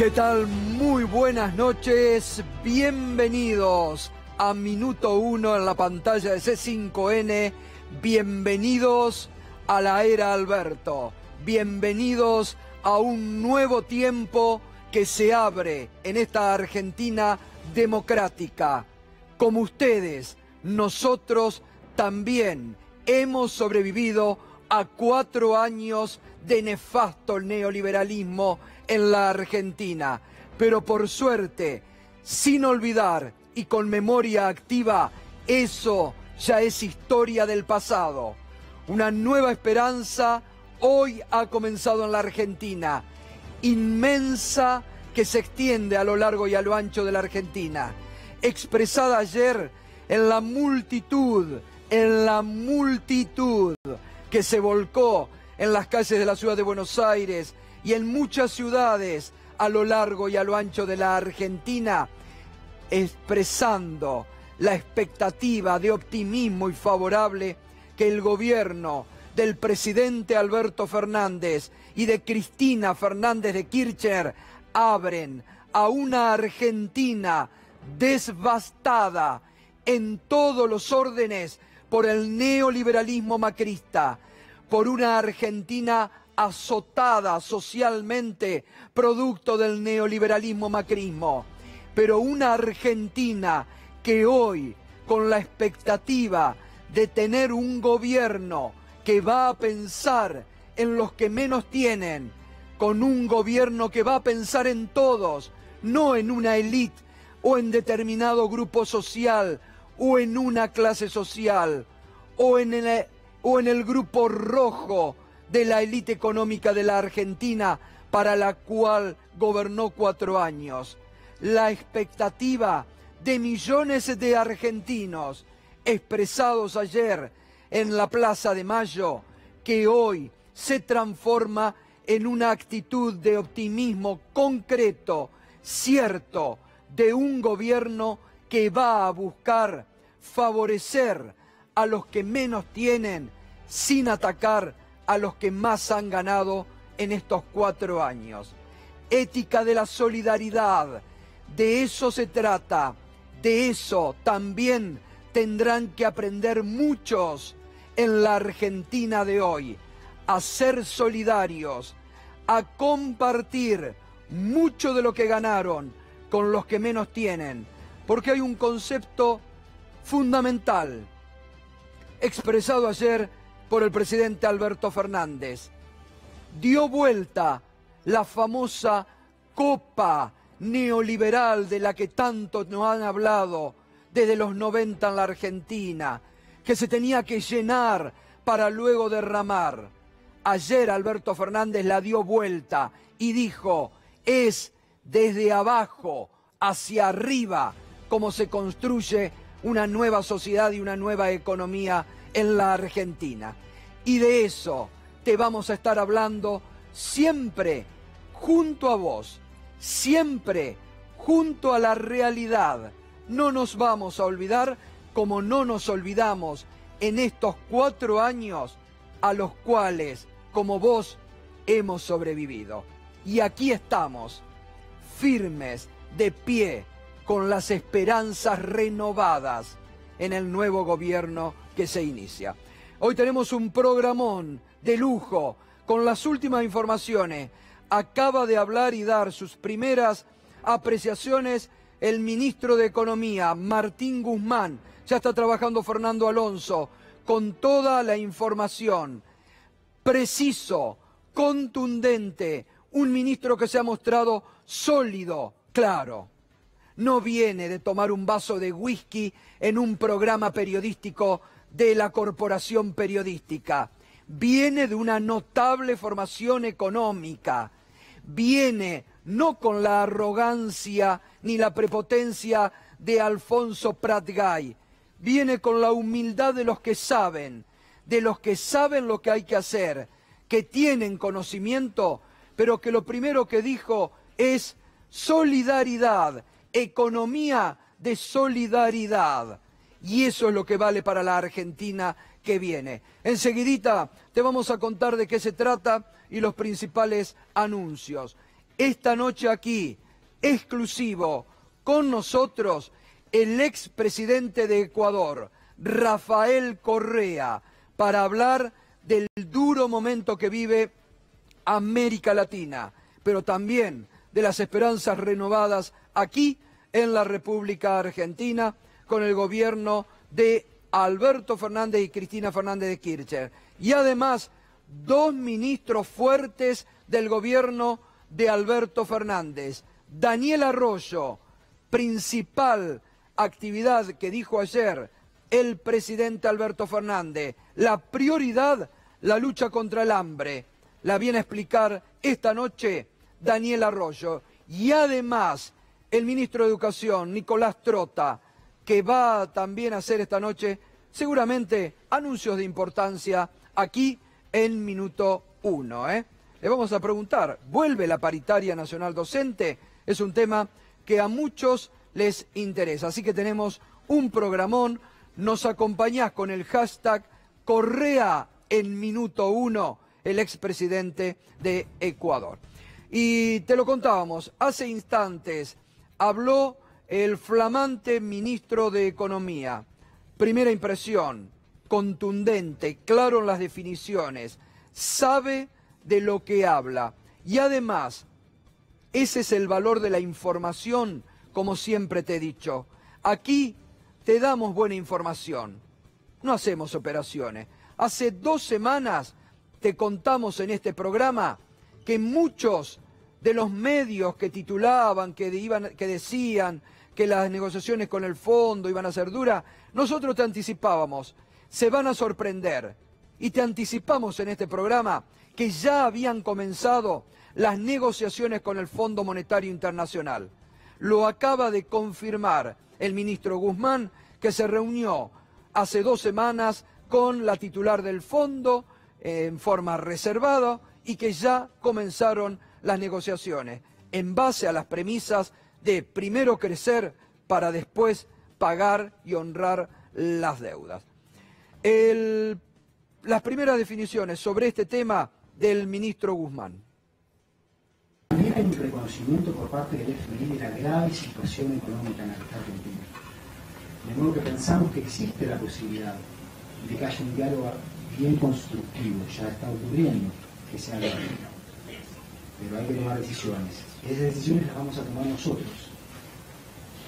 ¿Qué tal? Muy buenas noches, bienvenidos a Minuto 1 en la pantalla de C5N, bienvenidos a la era Alberto, bienvenidos a un nuevo tiempo que se abre en esta Argentina democrática. Como ustedes, nosotros también hemos sobrevivido a 4 años de nefasto neoliberalismo en la Argentina, pero por suerte, sin olvidar y con memoria activa, eso ya es historia del pasado. Una nueva esperanza hoy ha comenzado en la Argentina, inmensa, que se extiende a lo largo y a lo ancho de la Argentina, expresada ayer en la multitud que se volcó en las calles de la ciudad de Buenos Aires y en muchas ciudades a lo largo y a lo ancho de la Argentina, expresando la expectativa de optimismo y favorable que el gobierno del presidente Alberto Fernández y de Cristina Fernández de Kirchner abren a una Argentina devastada en todos los órdenes por el neoliberalismo macrista, por una Argentina azotada socialmente producto del neoliberalismo macrismo, pero una Argentina que hoy, con la expectativa de tener un gobierno que va a pensar en los que menos tienen, con un gobierno que va a pensar en todos, no en una élite o en determinado grupo social o en una clase social o en el grupo rojo de la élite económica de la Argentina para la cual gobernó 4 años. La expectativa de millones de argentinos expresados ayer en la Plaza de Mayo, que hoy se transforma en una actitud de optimismo concreto, cierto, de un gobierno que va a buscar favorecer a los que menos tienen sin atacar a los que más han ganado en estos 4 años. Ética de la solidaridad, de eso se trata, de eso también tendrán que aprender muchos en la Argentina de hoy, a ser solidarios, a compartir mucho de lo que ganaron con los que menos tienen, porque hay un concepto fundamental expresado ayer por el presidente Alberto Fernández. Dio vuelta la famosa copa neoliberal de la que tanto nos han hablado desde los 90 en la Argentina, que se tenía que llenar para luego derramar. Ayer Alberto Fernández la dio vuelta y dijo, es desde abajo hacia arriba como se construye una nueva sociedad y una nueva economía en la Argentina. Y de eso te vamos a estar hablando siempre junto a vos, siempre junto a la realidad. No nos vamos a olvidar, como no nos olvidamos en estos 4 años a los cuales, como vos, hemos sobrevivido. Y aquí estamos, firmes, de pie, con las esperanzas renovadas en el nuevo gobierno que se inicia. Hoy tenemos un programón de lujo con las últimas informaciones. Acaba de hablar y dar sus primeras apreciaciones el ministro de Economía, Martín Guzmán. Ya está trabajando Fernando Alonso con toda la información. Preciso, contundente, un ministro que se ha mostrado sólido, claro. No viene de tomar un vaso de whisky en un programa periodístico de la Corporación Periodística. Viene de una notable formación económica. Viene no con la arrogancia ni la prepotencia de Alfonso Prat-Gay. Viene con la humildad de los que saben lo que hay que hacer, que tienen conocimiento, pero que lo primero que dijo es solidaridad, economía de solidaridad. Y eso es lo que vale para la Argentina que viene. Enseguidita te vamos a contar de qué se trata y los principales anuncios. esta noche aquí, exclusivo, con nosotros, el expresidente de Ecuador, Rafael Correa, para hablar del duro momento que vive América Latina, pero también de las esperanzas renovadas aquí en la República Argentina con el gobierno de Alberto Fernández y Cristina Fernández de Kirchner. Y además, dos ministros fuertes del gobierno de Alberto Fernández. Daniel Arroyo, principal actividad que dijo ayer el presidente Alberto Fernández, la prioridad, la lucha contra el hambre. La viene a explicar esta noche Daniel Arroyo. Y además, el ministro de Educación, Nicolás Trota, que va también a hacer esta noche seguramente anuncios de importancia aquí en Minuto 1. Le vamos a preguntar, ¿vuelve la paritaria nacional docente? Es un tema que a muchos les interesa, así que tenemos un programón. Nos acompañás con el hashtag Correa en Minuto 1, el expresidente de Ecuador. Y te lo contábamos, hace instantes habló el flamante ministro de Economía. Primera impresión, contundente, claro en las definiciones, sabe de lo que habla. Y además, ese es el valor de la información, como siempre te he dicho. Aquí te damos buena información, no hacemos operaciones. Hace 2 semanas te contamos en este programa que muchos de los medios que titulaban, que decían que las negociaciones con el fondo iban a ser duras, nosotros te anticipábamos, se van a sorprender. Y te anticipamos en este programa que ya habían comenzado las negociaciones con el Fondo Monetario Internacional. Lo acaba de confirmar el ministro Guzmán, que se reunió hace 2 semanas con la titular del fondo en forma reservada y que ya comenzaron las negociaciones en base a las premisas de primero crecer para después pagar y honrar las deudas. Las primeras definiciones sobre este tema del ministro Guzmán. También hay un reconocimiento por parte del FMI de la grave situación económica en la Argentina. De modo que pensamos que existe la posibilidad de que haya un diálogo bien constructivo, ya está ocurriendo que se haga. Pero hay que tomar decisiones. Esas decisiones las vamos a tomar nosotros.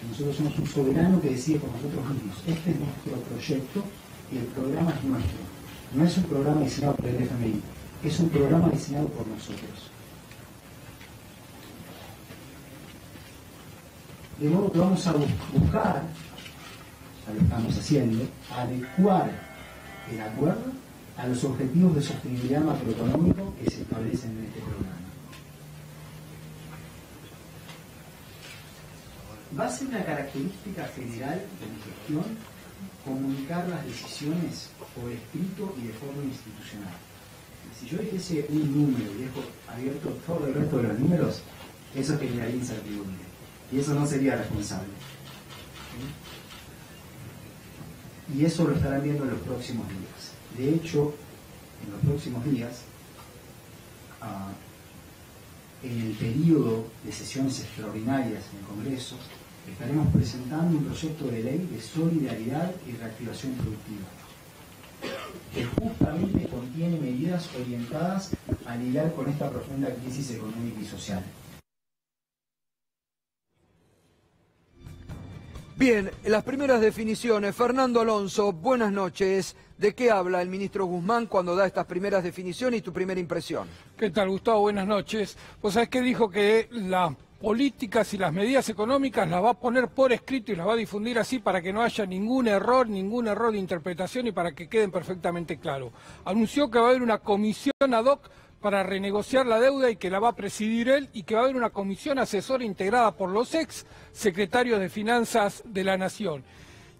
Nosotros somos un soberano que decide por nosotros mismos. Este es nuestro proyecto y el programa es nuestro. No es un programa diseñado por el FMI, es un programa diseñado por nosotros. De modo que vamos a buscar, ya lo estamos haciendo, adecuar el acuerdo a los objetivos de sostenibilidad macroeconómico que se establecen en este programa. Va a ser una característica general de mi gestión comunicar las decisiones por escrito y de forma institucional. Si yo dijese un número y dejo abierto todo el resto de los números, eso generaría incertidumbre. Y eso no sería responsable. ¿Sí? Y eso lo estarán viendo en los próximos días. De hecho, en los próximos días, en el periodo de sesiones extraordinarias en el Congreso, estaremos presentando un proyecto de ley de solidaridad y reactivación productiva, que justamente contiene medidas orientadas a lidiar con esta profunda crisis económica y social. Bien, las primeras definiciones. Fernando Alonso, buenas noches. ¿De qué habla el ministro Guzmán cuando da estas primeras definiciones y tu primera impresión? ¿Qué tal, Gustavo? Buenas noches. Pues sabés que dijo que las políticas y las medidas económicas las va a poner por escrito y las va a difundir así para que no haya ningún error de interpretación y para que queden perfectamente claros. Anunció que va a haber una comisión ad hoc para renegociar la deuda y que la va a presidir él, y que va a haber una comisión asesora integrada por los ex secretarios de Finanzas de la Nación.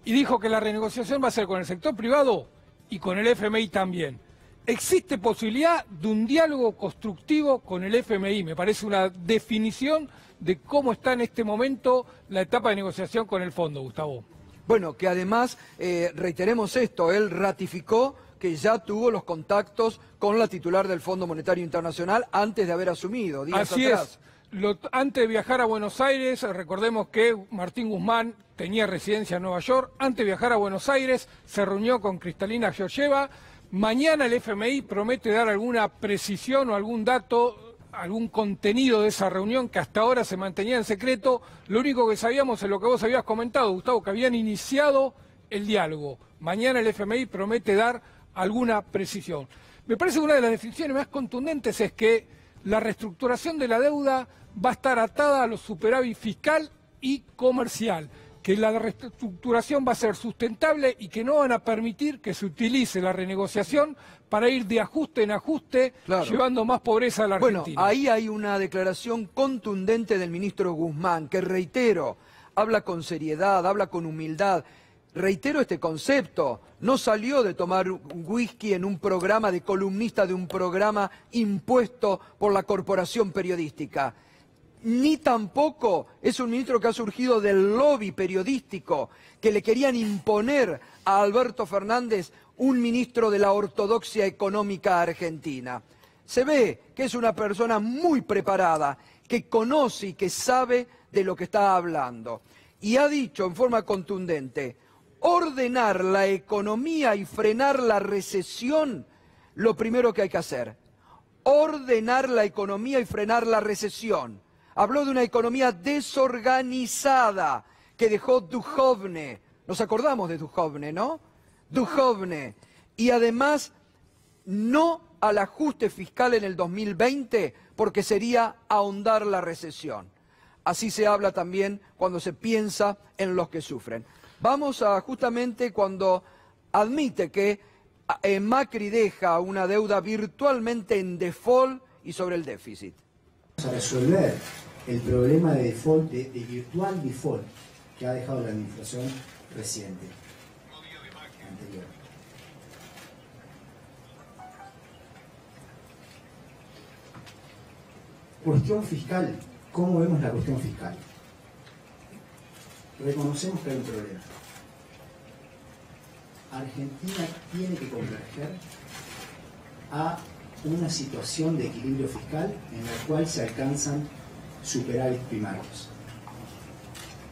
Y dijo que la renegociación va a ser con el sector privado y con el FMI también. Existe posibilidad de un diálogo constructivo con el FMI, me parece una definición de cómo está en este momento la etapa de negociación con el fondo, Gustavo. Bueno, que además, reiteremos esto, él ratificó que ya tuvo los contactos con la titular del Fondo Monetario Internacional antes de haber asumido, días Así atrás. es. Antes de viajar a Buenos Aires, recordemos que Martín Guzmán tenía residencia en Nueva York. Antes de viajar a Buenos Aires, se reunió con Kristalina Georgieva. Mañana el FMI promete dar alguna precisión o algún dato, algún contenido de esa reunión que hasta ahora se mantenía en secreto. Lo único que sabíamos es lo que vos habías comentado, Gustavo, que habían iniciado el diálogo. Mañana el FMI promete dar alguna precisión. Me parece que una de las definiciones más contundentes es que la reestructuración de la deuda va a estar atada a los superávit fiscal y comercial, que la reestructuración va a ser sustentable y que no van a permitir que se utilice la renegociación para ir de ajuste en ajuste, claro, llevando más pobreza a la Argentina. Bueno, ahí hay una declaración contundente del ministro Guzmán, que reitero, habla con seriedad, habla con humildad. Reitero este concepto, no salió de tomar whisky en un programa de columnista de un programa impuesto por la corporación periodística. Ni tampoco es un ministro que ha surgido del lobby periodístico, que le querían imponer a Alberto Fernández un ministro de la ortodoxia económica argentina. Se ve que es una persona muy preparada, que conoce y que sabe de lo que está hablando. Y ha dicho en forma contundente, ordenar la economía y frenar la recesión, lo primero que hay que hacer. Ordenar la economía y frenar la recesión. Habló de una economía desorganizada que dejó Duhovne. Nos acordamos de Duhovne, ¿no? Duhovne. Y además, no al ajuste fiscal en el 2020, porque sería ahondar la recesión. Así se habla también cuando se piensa en los que sufren. Vamos a justamente cuando admite que Macri deja una deuda virtualmente en default y sobre el déficit. Vamos a resolver el problema de default, de virtual default, que ha dejado la administración reciente, anterior. Cuestión fiscal. ¿Cómo vemos la cuestión fiscal? Reconocemos que hay un problema. Argentina tiene que converger a una situación de equilibrio fiscal en la cual se alcanzan superávit primarios.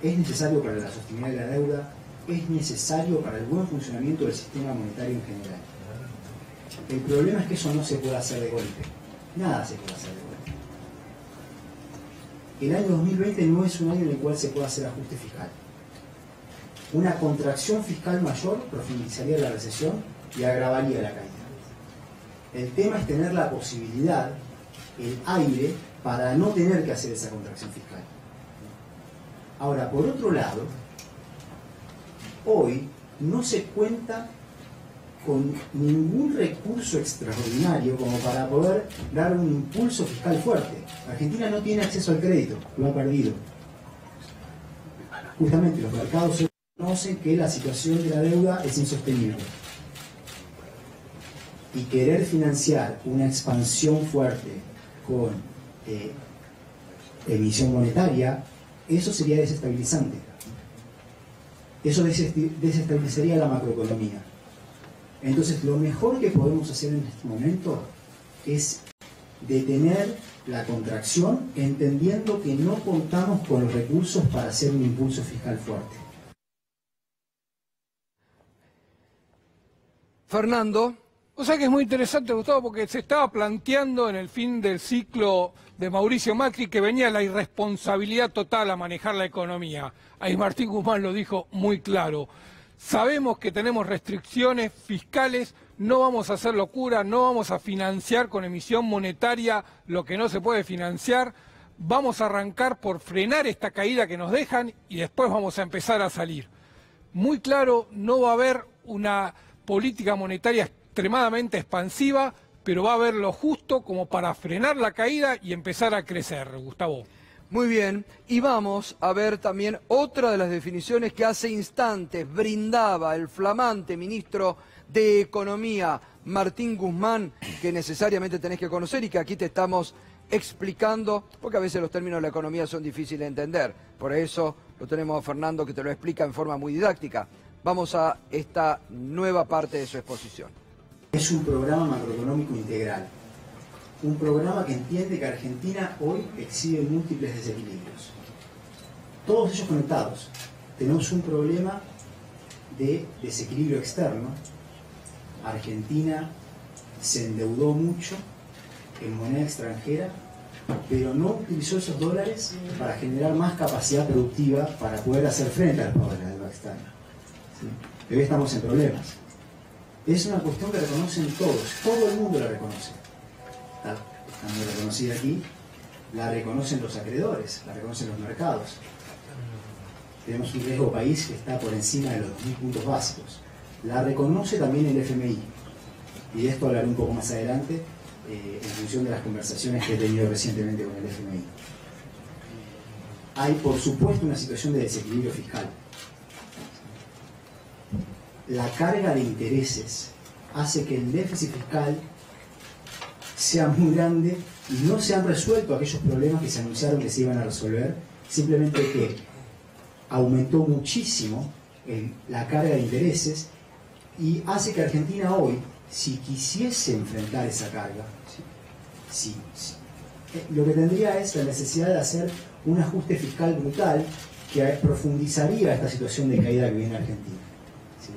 Es necesario para la sostenibilidad de la deuda, es necesario para el buen funcionamiento del sistema monetario en general. El problema es que eso no se puede hacer de golpe. Nada se puede hacer de golpe. El año 2020 no es un año en el cual se pueda hacer ajuste fiscal. Una contracción fiscal mayor profundizaría la recesión y agravaría la caída. El tema es tener la posibilidad, el aire, para no tener que hacer esa contracción fiscal. Ahora, por otro lado, hoy no se cuenta con ningún recurso extraordinario como para poder dar un impulso fiscal fuerte. Argentina no tiene acceso al crédito, lo ha perdido. Justamente los mercados reconocen que la situación de la deuda es insostenible. Y querer financiar una expansión fuerte con emisión monetaria, eso sería desestabilizante. Eso desestabilizaría la macroeconomía. Entonces, lo mejor que podemos hacer en este momento es detener la contracción, entendiendo que no contamos con los recursos para hacer un impulso fiscal fuerte. Fernando. O sea que es muy interesante, Gustavo, porque se estaba planteando en el fin del ciclo de Mauricio Macri que venía la irresponsabilidad total a manejar la economía. Ahí Martín Guzmán lo dijo muy claro. Sabemos que tenemos restricciones fiscales, no vamos a hacer locura, no vamos a financiar con emisión monetaria lo que no se puede financiar. Vamos a arrancar por frenar esta caída que nos dejan y después vamos a empezar a salir. Muy claro, no va a haber una política monetaria extremadamente expansiva, pero va a haber lo justo como para frenar la caída y empezar a crecer, Gustavo. Muy bien, y vamos a ver también otra de las definiciones que hace instantes brindaba el flamante ministro de Economía, Martín Guzmán, que necesariamente tenés que conocer y que aquí te estamos explicando, porque a veces los términos de la economía son difíciles de entender. Por eso lo tenemos a Fernando que te lo explica en forma muy didáctica. Vamos a esta nueva parte de su exposición. Es un programa macroeconómico integral. un programa que entiende que Argentina hoy exhibe múltiples desequilibrios, todos ellos conectados. Tenemos un problema de desequilibrio externo. Argentina se endeudó mucho en moneda extranjera, pero no utilizó esos dólares para generar más capacidad productiva para poder hacer frente a los pagos de la deuda externa. ¿Sí? Hoy estamos en problemas. Es una cuestión que reconocen todos, todo el mundo la reconoce. Está muy reconocida aquí, la reconocen los acreedores, la reconocen los mercados. Tenemos un riesgo país que está por encima de los 2000 puntos básicos. La reconoce también el FMI. Y de esto hablaré un poco más adelante, en función de las conversaciones que he tenido recientemente con el FMI. Hay, por supuesto, una situación de desequilibrio fiscal. La carga de intereses hace que el déficit fiscal sea muy grande y no se han resuelto aquellos problemas que se anunciaron que se iban a resolver, simplemente que aumentó muchísimo la carga de intereses y hace que Argentina hoy, si quisiese enfrentar esa carga, lo que tendría es la necesidad de hacer un ajuste fiscal brutal que profundizaría esta situación de caída que viene Argentina. ¿Sí?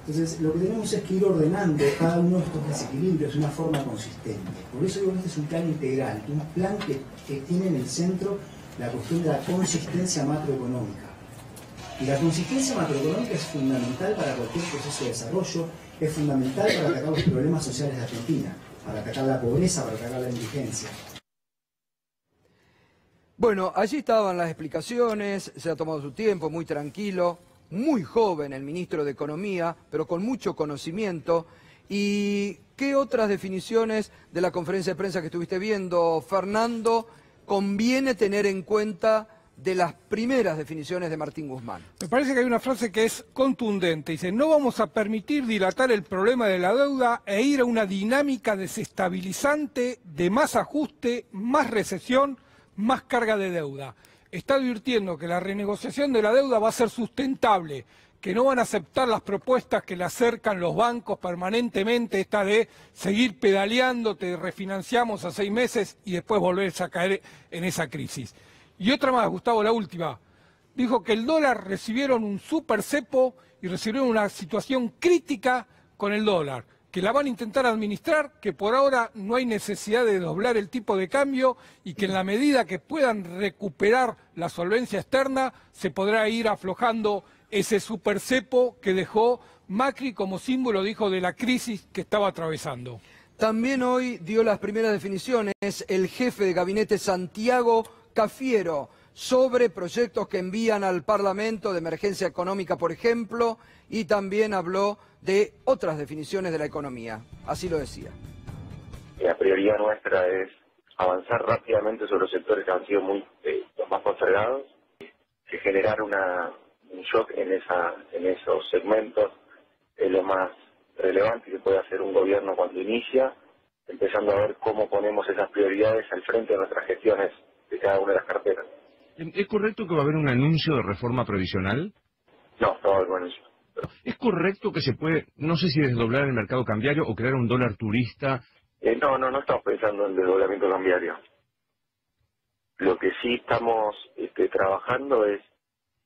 Entonces, lo que tenemos es que ir ordenando cada uno de estos desequilibrios de una forma consistente. Por eso digo que este es un plan integral, un plan que tiene en el centro la cuestión de la consistencia macroeconómica. Y la consistencia macroeconómica es fundamental para cualquier proceso de desarrollo, es fundamental para atacar los problemas sociales de Argentina, para atacar la pobreza, para atacar la indigencia. Bueno, allí estaban las explicaciones, se ha tomado su tiempo, muy tranquilo, muy joven el ministro de Economía, pero con mucho conocimiento. ¿Y qué otras definiciones de la conferencia de prensa que estuviste viendo, Fernando, conviene tener en cuenta de las primeras definiciones de Martín Guzmán? Me parece que hay una frase que es contundente. Dice, no vamos a permitir dilatar el problema de la deuda e ir a una dinámica desestabilizante de más ajuste, más recesión, más carga de deuda. Está advirtiendo que la renegociación de la deuda va a ser sustentable, que no van a aceptar las propuestas que le acercan los bancos permanentemente, esta de seguir pedaleando, te refinanciamos a 6 meses y después volver a caer en esa crisis. Y otra más, Gustavo, la última. Dijo que el dólar recibieron un super cepo y recibieron una situación crítica con el dólar, que la van a intentar administrar, que por ahora no hay necesidad de doblar el tipo de cambio y que en la medida que puedan recuperar la solvencia externa se podrá ir aflojando ese super cepo que dejó Macri como símbolo, dijo, de la crisis que estaba atravesando. También hoy dio las primeras definiciones el jefe de gabinete Santiago Cafiero sobre proyectos que envían al Parlamento de emergencia económica, por ejemplo, y también habló de otras definiciones de la economía. Así lo decía. La prioridad nuestra es avanzar rápidamente sobre los sectores que han sido los más postergados, que generar un shock en esos segmentos es lo más relevante que puede hacer un gobierno cuando inicia, empezando a ver cómo ponemos esas prioridades al frente de nuestras gestiones de cada una de las carteras. ¿Es correcto que va a haber un anuncio de reforma previsional? No va a haber un anuncio. ¿Es correcto que se puede, no sé si desdoblar el mercado cambiario o crear un dólar turista? No estamos pensando en desdoblamiento cambiario. Lo que sí estamos trabajando es,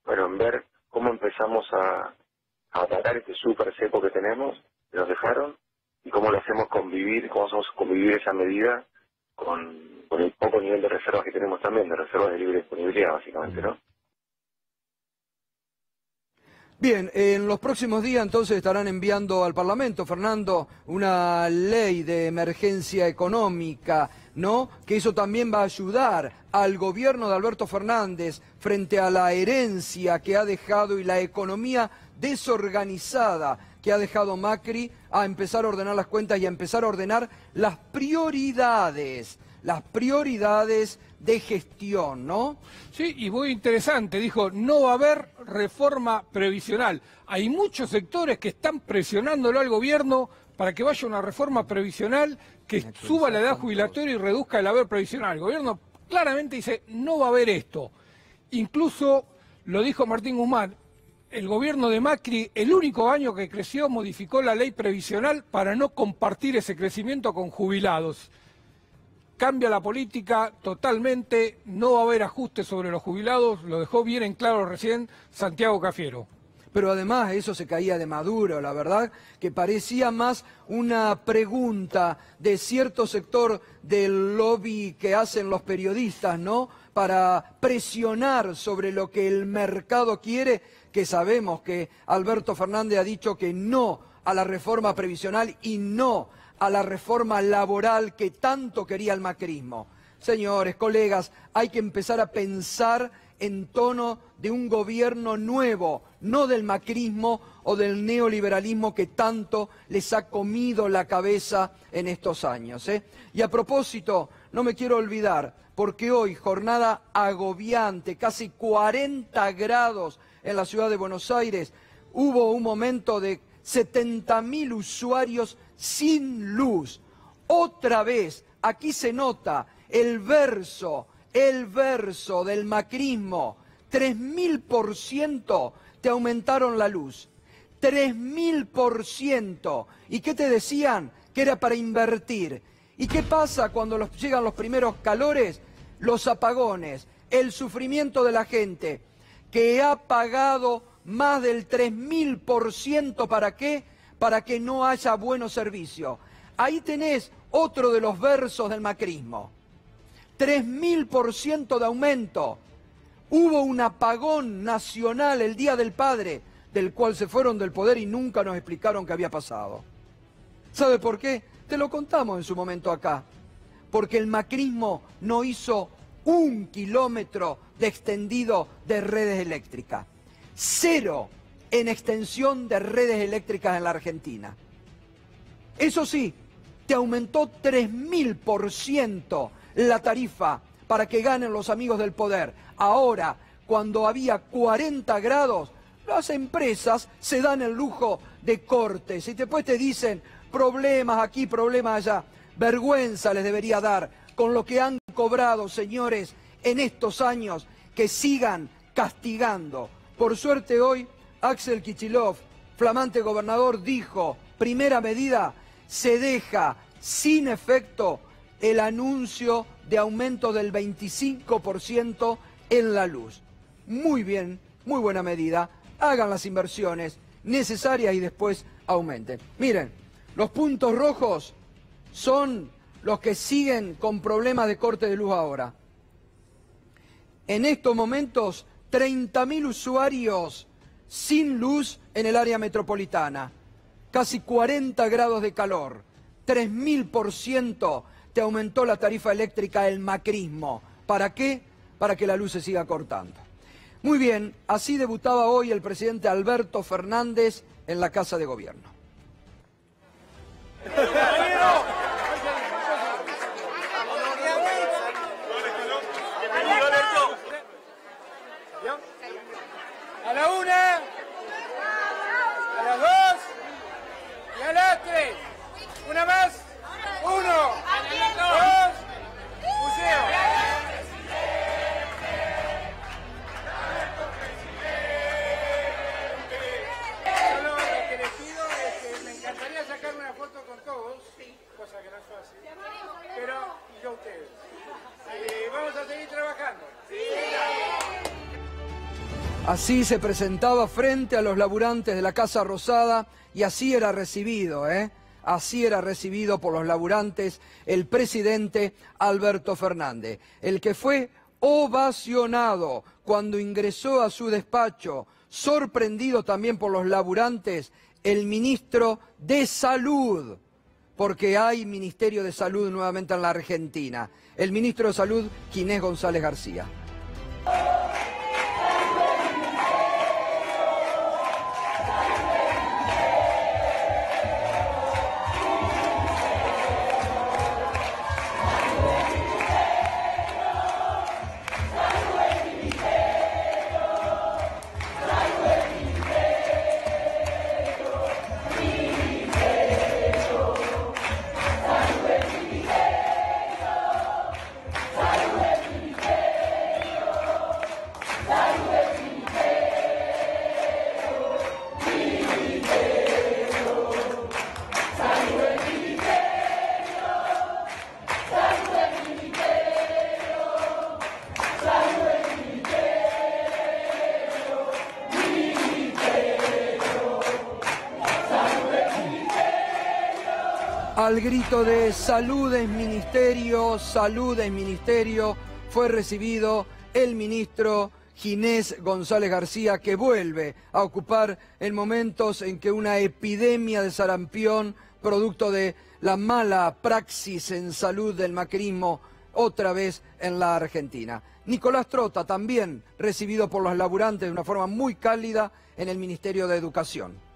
en ver cómo empezamos a atacar este súper cepo que tenemos, que nos dejaron, y cómo lo hacemos convivir, cómo hacemos convivir esa medida con el poco nivel de reservas que tenemos también, de reservas de libre disponibilidad, básicamente, ¿no? Bien, en los próximos días entonces estarán enviando al Parlamento, Fernando, una ley de emergencia económica, ¿no? Que eso también va a ayudar al gobierno de Alberto Fernández frente a la herencia que ha dejado y la economía desorganizada que ha dejado Macri, a empezar a ordenar las cuentas y a empezar a ordenar las prioridades de gestión, ¿no? Sí, y muy interesante, dijo, no va a haber reforma previsional. Hay muchos sectores que están presionándolo al gobierno para que vaya una reforma previsional que suba la edad jubilatoria y reduzca el haber previsional. El gobierno claramente dice, no va a haber esto. Incluso lo dijo Martín Guzmán, el gobierno de Macri, el único año que creció, modificó la ley previsional para no compartir ese crecimiento con jubilados. cambia la política totalmente, no va a haber ajustes sobre los jubilados, lo dejó bien en claro recién Santiago Cafiero. Pero además eso se caía de Maduro, la verdad, que parecía más una pregunta de cierto sector del lobby que hacen los periodistas, ¿no?, para presionar sobre lo que el mercado quiere, que sabemos que Alberto Fernández ha dicho que no a la reforma previsional y no a la reforma laboral que tanto quería el macrismo. Señores, colegas, hay que empezar a pensar en tono de un gobierno nuevo, no del macrismo o del neoliberalismo que tanto les ha comido la cabeza en estos años, ¿eh? Y a propósito, no me quiero olvidar, porque hoy, jornada agobiante, casi 40 grados en la ciudad de Buenos Aires, hubo un momento de 70.000 usuarios sin luz. Otra vez, aquí se nota el verso del macrismo. 3000% te aumentaron la luz. 3000%. ¿Y qué te decían? Que era para invertir. ¿Y qué pasa cuando llegan los primeros calores? Los apagones, el sufrimiento de la gente, que ha pagado más del 3000%, ¿para qué? Para que no haya buenos servicios. Ahí tenés otro de los versos del macrismo. 3000% de aumento. Hubo un apagón nacional el Día del Padre, del cual se fueron del poder y nunca nos explicaron qué había pasado. ¿Sabe por qué? Te lo contamos en su momento acá. Porque el macrismo no hizo 1 kilómetro de extendido de redes eléctricas. 0 en extensión de redes eléctricas en la Argentina. Eso sí, te aumentó 3000% la tarifa para que ganen los amigos del poder. Ahora, cuando había 40 grados, las empresas se dan el lujo de cortes y después te dicen problemas aquí, problemas allá. Vergüenza les debería dar con lo que han cobrado, señores, en estos años, que sigan castigando. Por suerte hoy, Axel Kicillof, flamante gobernador, dijo, primera medida, se deja sin efecto el anuncio de aumento del 25% en la luz. Muy bien, muy buena medida. Hagan las inversiones necesarias y después aumenten. Miren, los puntos rojos son los que siguen con problemas de corte de luz ahora. En estos momentos, 30.000 usuarios sin luz en el área metropolitana. Casi 40 grados de calor. 3000% te aumentó la tarifa eléctrica el macrismo. ¿Para qué? Para que la luz se siga cortando. Muy bien, así debutaba hoy el presidente Alberto Fernández en la Casa de Gobierno. A la 1, a las 2 y a las 3. Una más. 1, 2, museo. Solo lo que les pido es que me encantaría sacar una foto con todos, cosa que no es fácil, pero yo ustedes. Vamos a seguir trabajando. Así se presentaba frente a los laburantes de la Casa Rosada y así era recibido, Así era recibido por los laburantes el presidente Alberto Fernández, el que fue ovacionado cuando ingresó a su despacho, sorprendido también por los laburantes, el ministro de Salud, porque hay Ministerio de Salud nuevamente en la Argentina, el ministro de Salud, Ginés González García. Al grito de salud es ministerio, fue recibido el ministro Ginés González García, que vuelve a ocupar en momentos en que una epidemia de sarampión, producto de la mala praxis en salud del macrismo, otra vez en la Argentina. Nicolás Trota, también recibido por los laburantes de una forma muy cálida en el Ministerio de Educación.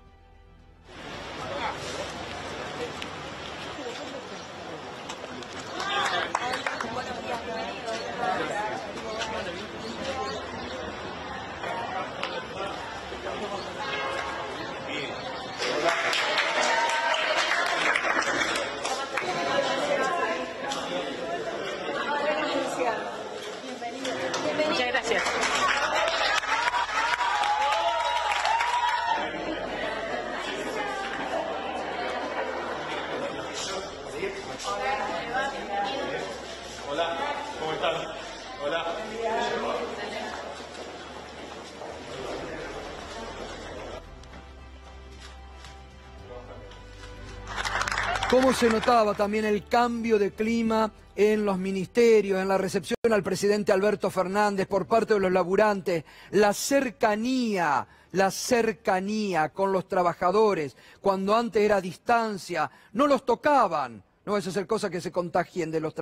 Muchas gracias. Hola, ¿cómo están? Hola. Cómo se notaba también el cambio de clima en los ministerios, en la recepción al presidente Alberto Fernández por parte de los laburantes, la cercanía con los trabajadores, cuando antes era distancia, no los tocaban. No vaya a ser cosa que se contagien de los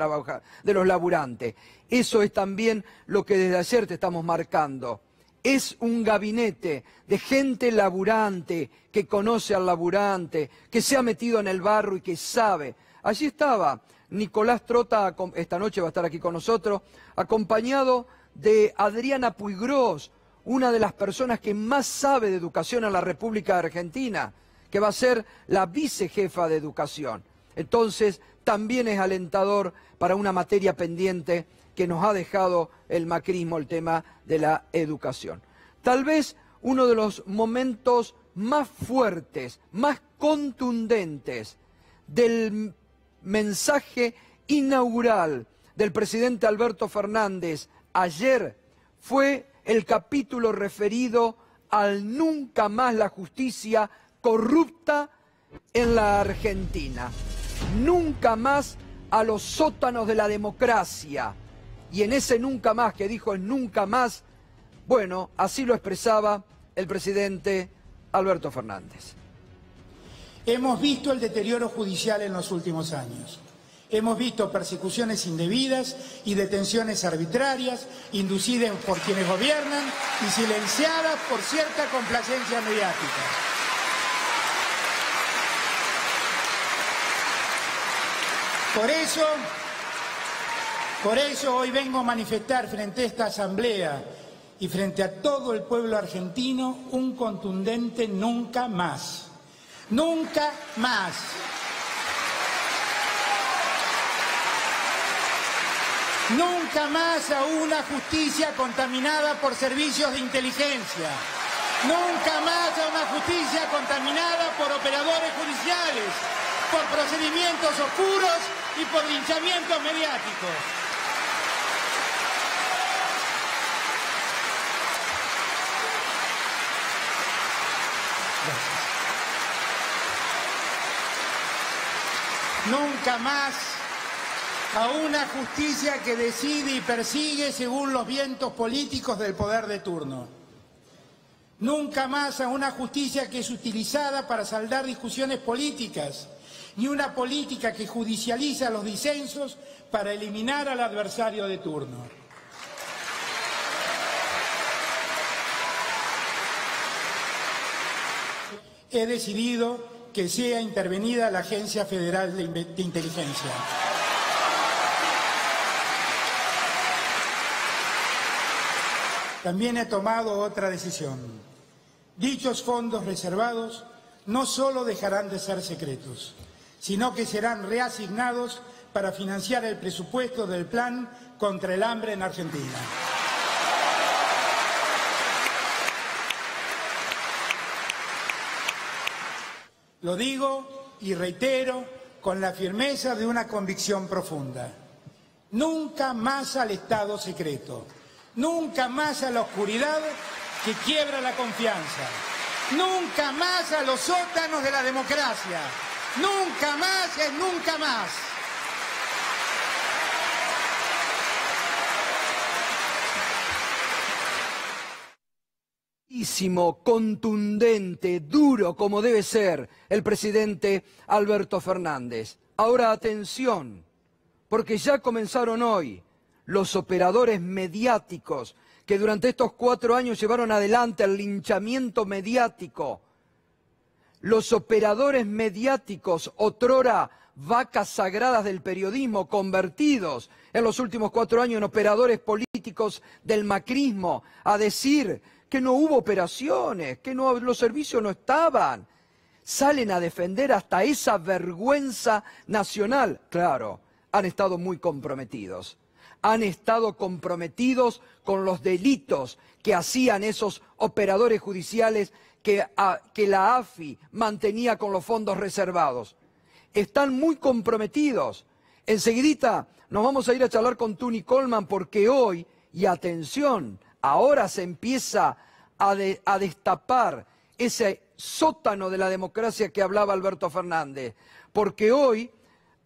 laburantes. Eso es también lo que desde ayer te estamos marcando. Es un gabinete de gente laburante, que conoce al laburante, que se ha metido en el barro y que sabe. Allí estaba Nicolás Trota, esta noche va a estar aquí con nosotros, acompañado de Adriana Puiggrós, una de las personas que más sabe de educación en la República Argentina, que va a ser la vicejefa de educación. Entonces, también es alentador para una materia pendiente que nos ha dejado el macrismo, el tema de la educación. Tal vez uno de los momentos más fuertes, más contundentes del mensaje inaugural del presidente Alberto Fernández ayer fue el capítulo referido al nunca más la justicia corrupta en la Argentina. Nunca más a los sótanos de la democracia. Y en ese nunca más que dijo el nunca más, bueno, así lo expresaba el presidente Alberto Fernández. Hemos visto el deterioro judicial en los últimos años. Hemos visto persecuciones indebidas y detenciones arbitrarias, inducidas por quienes gobiernan y silenciadas por cierta complacencia mediática. Por eso hoy vengo a manifestar frente a esta asamblea y frente a todo el pueblo argentino un contundente nunca más. Nunca más. Nunca más a una justicia contaminada por servicios de inteligencia. Nunca más a una justicia contaminada por operadores judiciales, por procedimientos oscuros y por linchamientos mediáticos. Gracias. Nunca más a una justicia que decide y persigue según los vientos políticos del poder de turno. Nunca más a una justicia que es utilizada para saldar discusiones políticas, ni una política que judicializa los disensos para eliminar al adversario de turno. He decidido que sea intervenida la Agencia Federal de Inteligencia. También he tomado otra decisión. Dichos fondos reservados no solo dejarán de ser secretos, sino que serán reasignados para financiar el presupuesto del Plan contra el Hambre en Argentina. Lo digo y reitero con la firmeza de una convicción profunda. Nunca más al Estado secreto. Nunca más a la oscuridad que quiebra la confianza. Nunca más a los sótanos de la democracia. Nunca más es nunca más. Contundente, duro como debe ser el presidente Alberto Fernández. Ahora atención, porque ya comenzaron hoy los operadores mediáticos que durante estos 4 años llevaron adelante el linchamiento mediático. Los operadores mediáticos, otrora vacas sagradas del periodismo, convertidos en los últimos 4 años en operadores políticos del macrismo, a decir que no hubo operaciones, que no, los servicios no estaban. Salen a defender hasta esa vergüenza nacional. Claro, han estado muy comprometidos. Han estado comprometidos con los delitos que hacían esos operadores judiciales que la AFI mantenía con los fondos reservados. Están muy comprometidos. Enseguidita nos vamos a ir a charlar con Tuni Coleman porque hoy, y atención, ahora se empieza a destapar ese sótano de la democracia que hablaba Alberto Fernández, porque hoy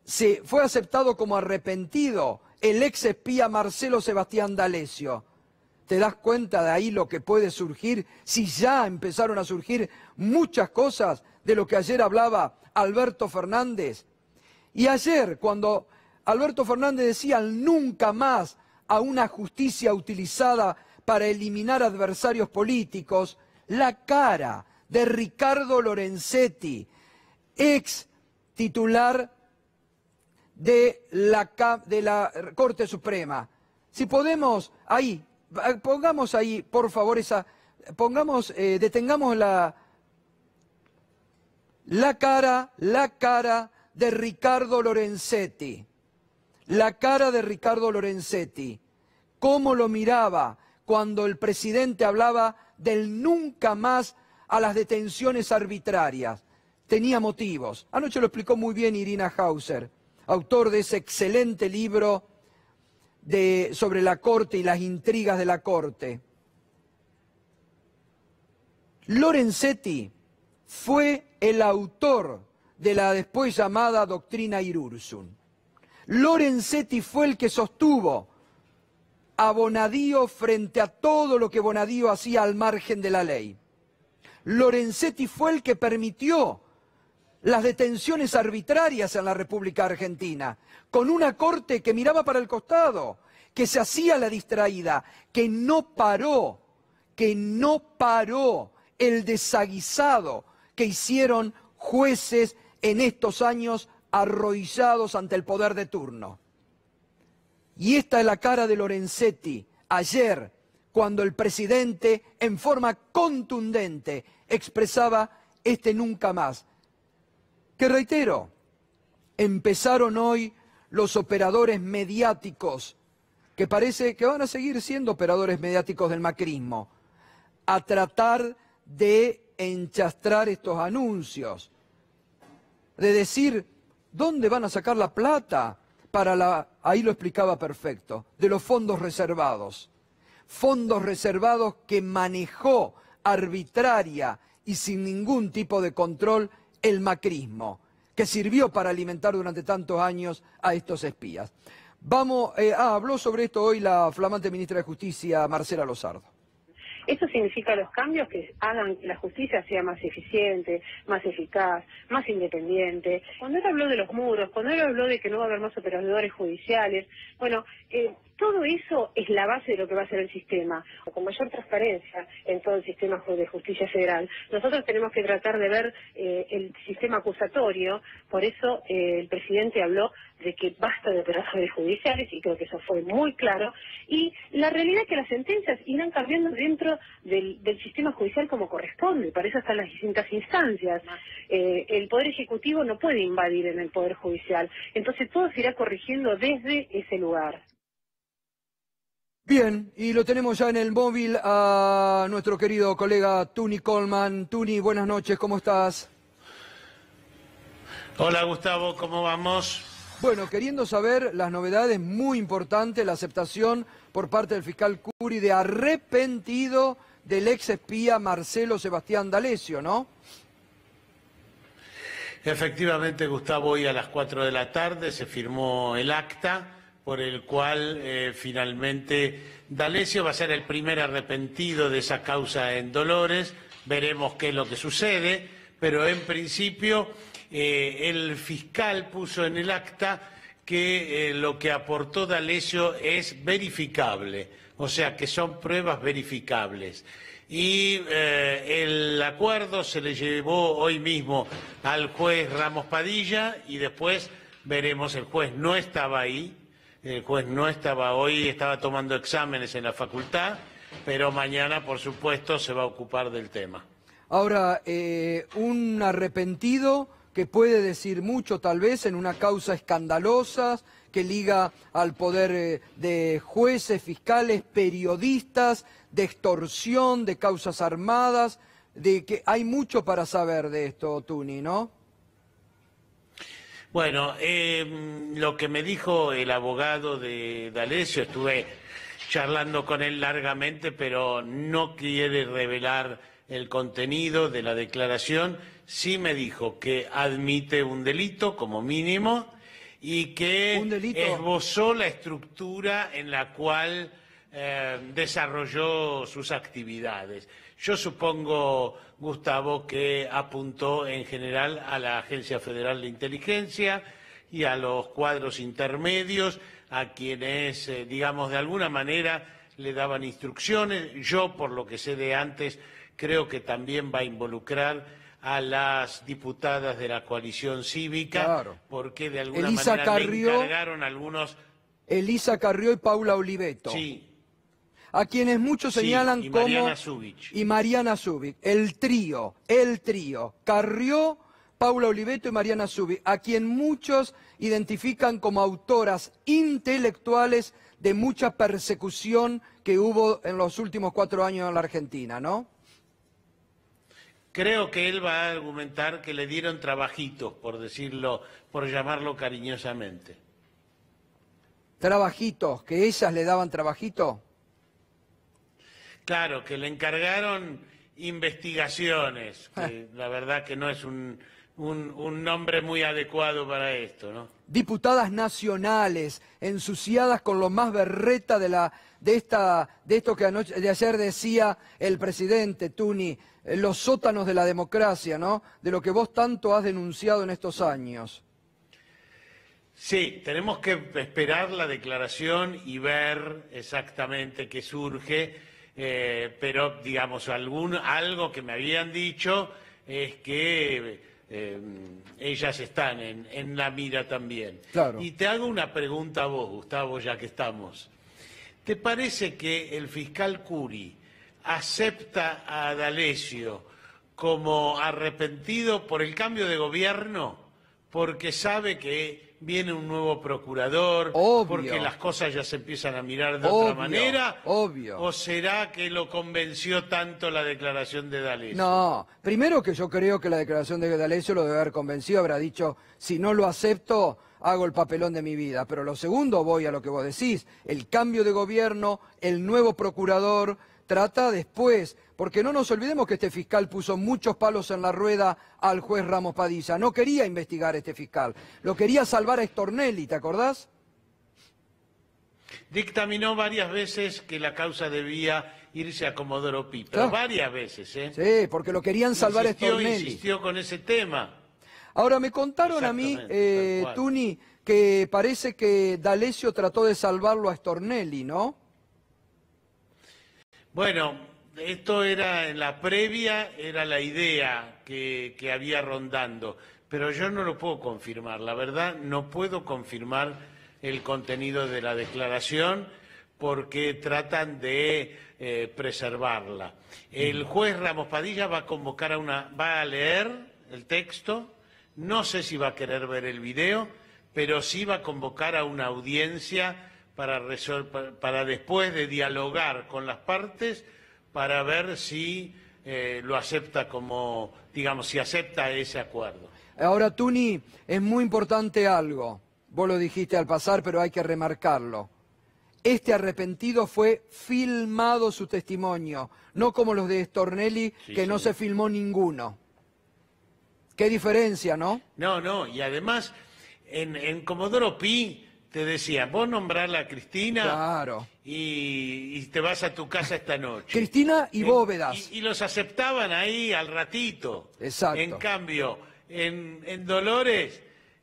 se fue aceptado como arrepentido el ex espía Marcelo Sebastián D'Alessio. ¿Te das cuenta de ahí lo que puede surgir si ya empezaron a surgir muchas cosas de lo que ayer hablaba Alberto Fernández? Y ayer, cuando Alberto Fernández decía nunca más a una justicia utilizada para eliminar adversarios políticos, la cara de Ricardo Lorenzetti, ex titular de la Corte Suprema. Si podemos, ahí, pongamos ahí, por favor, detengamos la cara de Ricardo Lorenzetti. La cara de Ricardo Lorenzetti. Cómo lo miraba cuando el presidente hablaba del nunca más a las detenciones arbitrarias. Tenía motivos. Anoche lo explicó muy bien Irina Hauser, autor de ese excelente libro sobre la Corte y las intrigas de la Corte. Lorenzetti fue el autor de la después llamada doctrina Irursun. Lorenzetti fue el que sostuvo a Bonadío frente a todo lo que Bonadío hacía al margen de la ley. Lorenzetti fue el que permitió las detenciones arbitrarias en la República Argentina, con una corte que miraba para el costado, que se hacía la distraída, que no paró el desaguisado que hicieron jueces en estos años arrodillados ante el poder de turno. Y esta es la cara de Lorenzetti ayer, cuando el presidente en forma contundente expresaba este nunca más. Que reitero, empezaron hoy los operadores mediáticos, que parece que van a seguir siendo operadores mediáticos del macrismo, a tratar de enchastrar estos anuncios, de decir, ¿dónde van a sacar la plata para ahí lo explicaba perfecto, de los fondos reservados? Fondos reservados que manejó arbitraria y sin ningún tipo de control el macrismo, que sirvió para alimentar durante tantos años a estos espías. Habló sobre esto hoy la flamante ministra de Justicia, Marcela Lozardo. Esto significa los cambios que hagan que la justicia sea más eficiente, más eficaz, más independiente. Cuando él habló de los muros, cuando él habló de que no va a haber más operadores judiciales, bueno, todo eso es la base de lo que va a ser el sistema. Con mayor transparencia en todo el sistema de justicia federal, nosotros tenemos que tratar de ver el sistema acusatorio. Por eso el presidente habló de que basta de operadores judiciales, y creo que eso fue muy claro. Y la realidad es que las sentencias irán cambiando dentro del sistema judicial como corresponde. Para eso están las distintas instancias. El Poder Ejecutivo no puede invadir en el Poder Judicial. Entonces todo se irá corrigiendo desde ese lugar. Bien, y lo tenemos ya en el móvil a nuestro querido colega Tuni Coleman. Tuni, buenas noches, ¿cómo estás? Hola Gustavo, ¿cómo vamos? Bueno, queriendo saber las novedades, muy importante la aceptación por parte del fiscal Curi de arrepentido del ex espía Marcelo Sebastián D'Alessio, ¿no? Efectivamente, Gustavo, hoy a las 4 de la tarde se firmó el acta por el cual finalmente D'Alessio va a ser el primer arrepentido de esa causa en Dolores. Veremos qué es lo que sucede, pero en principio el fiscal puso en el acta que lo que aportó D'Alessio es verificable, o sea que son pruebas verificables. Y el acuerdo se le llevó hoy mismo al juez Ramos Padilla y después veremos, el juez no estaba ahí, el juez no estaba hoy, estaba tomando exámenes en la facultad, pero mañana, por supuesto, se va a ocupar del tema. Ahora, un arrepentido que puede decir mucho tal vez en una causa escandalosa que liga al poder de jueces, fiscales, periodistas, de extorsión, de causas armadas, de que hay mucho para saber de esto, Tuni, ¿no? Bueno, lo que me dijo el abogado de D'Alessio, estuve charlando con él largamente, pero no quiere revelar el contenido de la declaración. Sí me dijo que admite un delito como mínimo y que esbozó la estructura en la cual desarrolló sus actividades. Yo supongo, Gustavo, que apuntó en general a la Agencia Federal de Inteligencia y a los cuadros intermedios, a quienes, digamos, de alguna manera le daban instrucciones. Yo, por lo que sé de antes, creo que también va a involucrar a las diputadas de la coalición cívica, claro, porque de alguna manera le encargaron algunos... Elisa Carrió y Paula Oliveto. Sí. A quienes muchos señalan y como... Mariana Zubich. Y Mariana Zubich. El trío. Carrió, Paula Oliveto y Mariana Zubich, a quien muchos identifican como autoras intelectuales de mucha persecución que hubo en los últimos 4 años en la Argentina, ¿no? Creo que él va a argumentar que le dieron trabajitos, por decirlo, por llamarlo cariñosamente. ¿Trabajitos? ¿Que ellas le daban trabajito? Claro, que le encargaron investigaciones, que la verdad que no es un nombre muy adecuado para esto, ¿no? Diputadas nacionales, ensuciadas con lo más berreta de esto que de ayer decía el presidente Tuni, los sótanos de la democracia, ¿no? De lo que vos tanto has denunciado en estos años. Sí, tenemos que esperar la declaración y ver exactamente qué surge, pero digamos algo que me habían dicho es que ellas están en la mira también. Claro. Y te hago una pregunta a vos, Gustavo, ya que estamos. ¿Te parece que el fiscal Curi acepta a D'Alessio como arrepentido por el cambio de gobierno porque sabe que viene un nuevo procurador, obvio, porque las cosas ya se empiezan a mirar de otra manera? Obvio. ¿O será que lo convenció tanto la declaración de D'Alessio? No, primero que yo creo que la declaración de D'Alessio lo debe haber convencido, habrá dicho, si no lo acepto, hago el papelón de mi vida. Pero lo segundo, voy a lo que vos decís, el cambio de gobierno, el nuevo procurador, trata después, porque no nos olvidemos que este fiscal puso muchos palos en la rueda al juez Ramos Padilla. No quería investigar a este fiscal, lo quería salvar a Stornelli, ¿te acordás? Dictaminó varias veces que la causa debía irse a Comodoro Pi, pero varias veces, ¿eh? Sí, porque lo querían salvar a Stornelli. Insistió con ese tema. Ahora, me contaron a mí, Tuni, que parece que D'Alessio trató de salvarlo a Stornelli, ¿no? Bueno, esto era en la previa, era la idea que había rondando, pero yo no lo puedo confirmar. La verdad, no puedo confirmar el contenido de la declaración porque tratan de preservarla. El juez Ramos Padilla va a convocar va a leer el texto, no sé si va a querer ver el video, pero sí va a convocar a una audiencia para después de dialogar con las partes para ver si lo acepta como, digamos, si acepta ese acuerdo. Ahora, Tuni, es muy importante algo. Vos lo dijiste al pasar, pero hay que remarcarlo. Este arrepentido fue filmado su testimonio, no como los de Stornelli, que no se filmó ninguno. Qué diferencia, ¿no? No, y además en Comodoro Pi te decía, vos nombrarla a Cristina claro. y te vas a tu casa esta noche. Cristina y Bóvedas. Y los aceptaban ahí al ratito. Exacto. En cambio, en Dolores,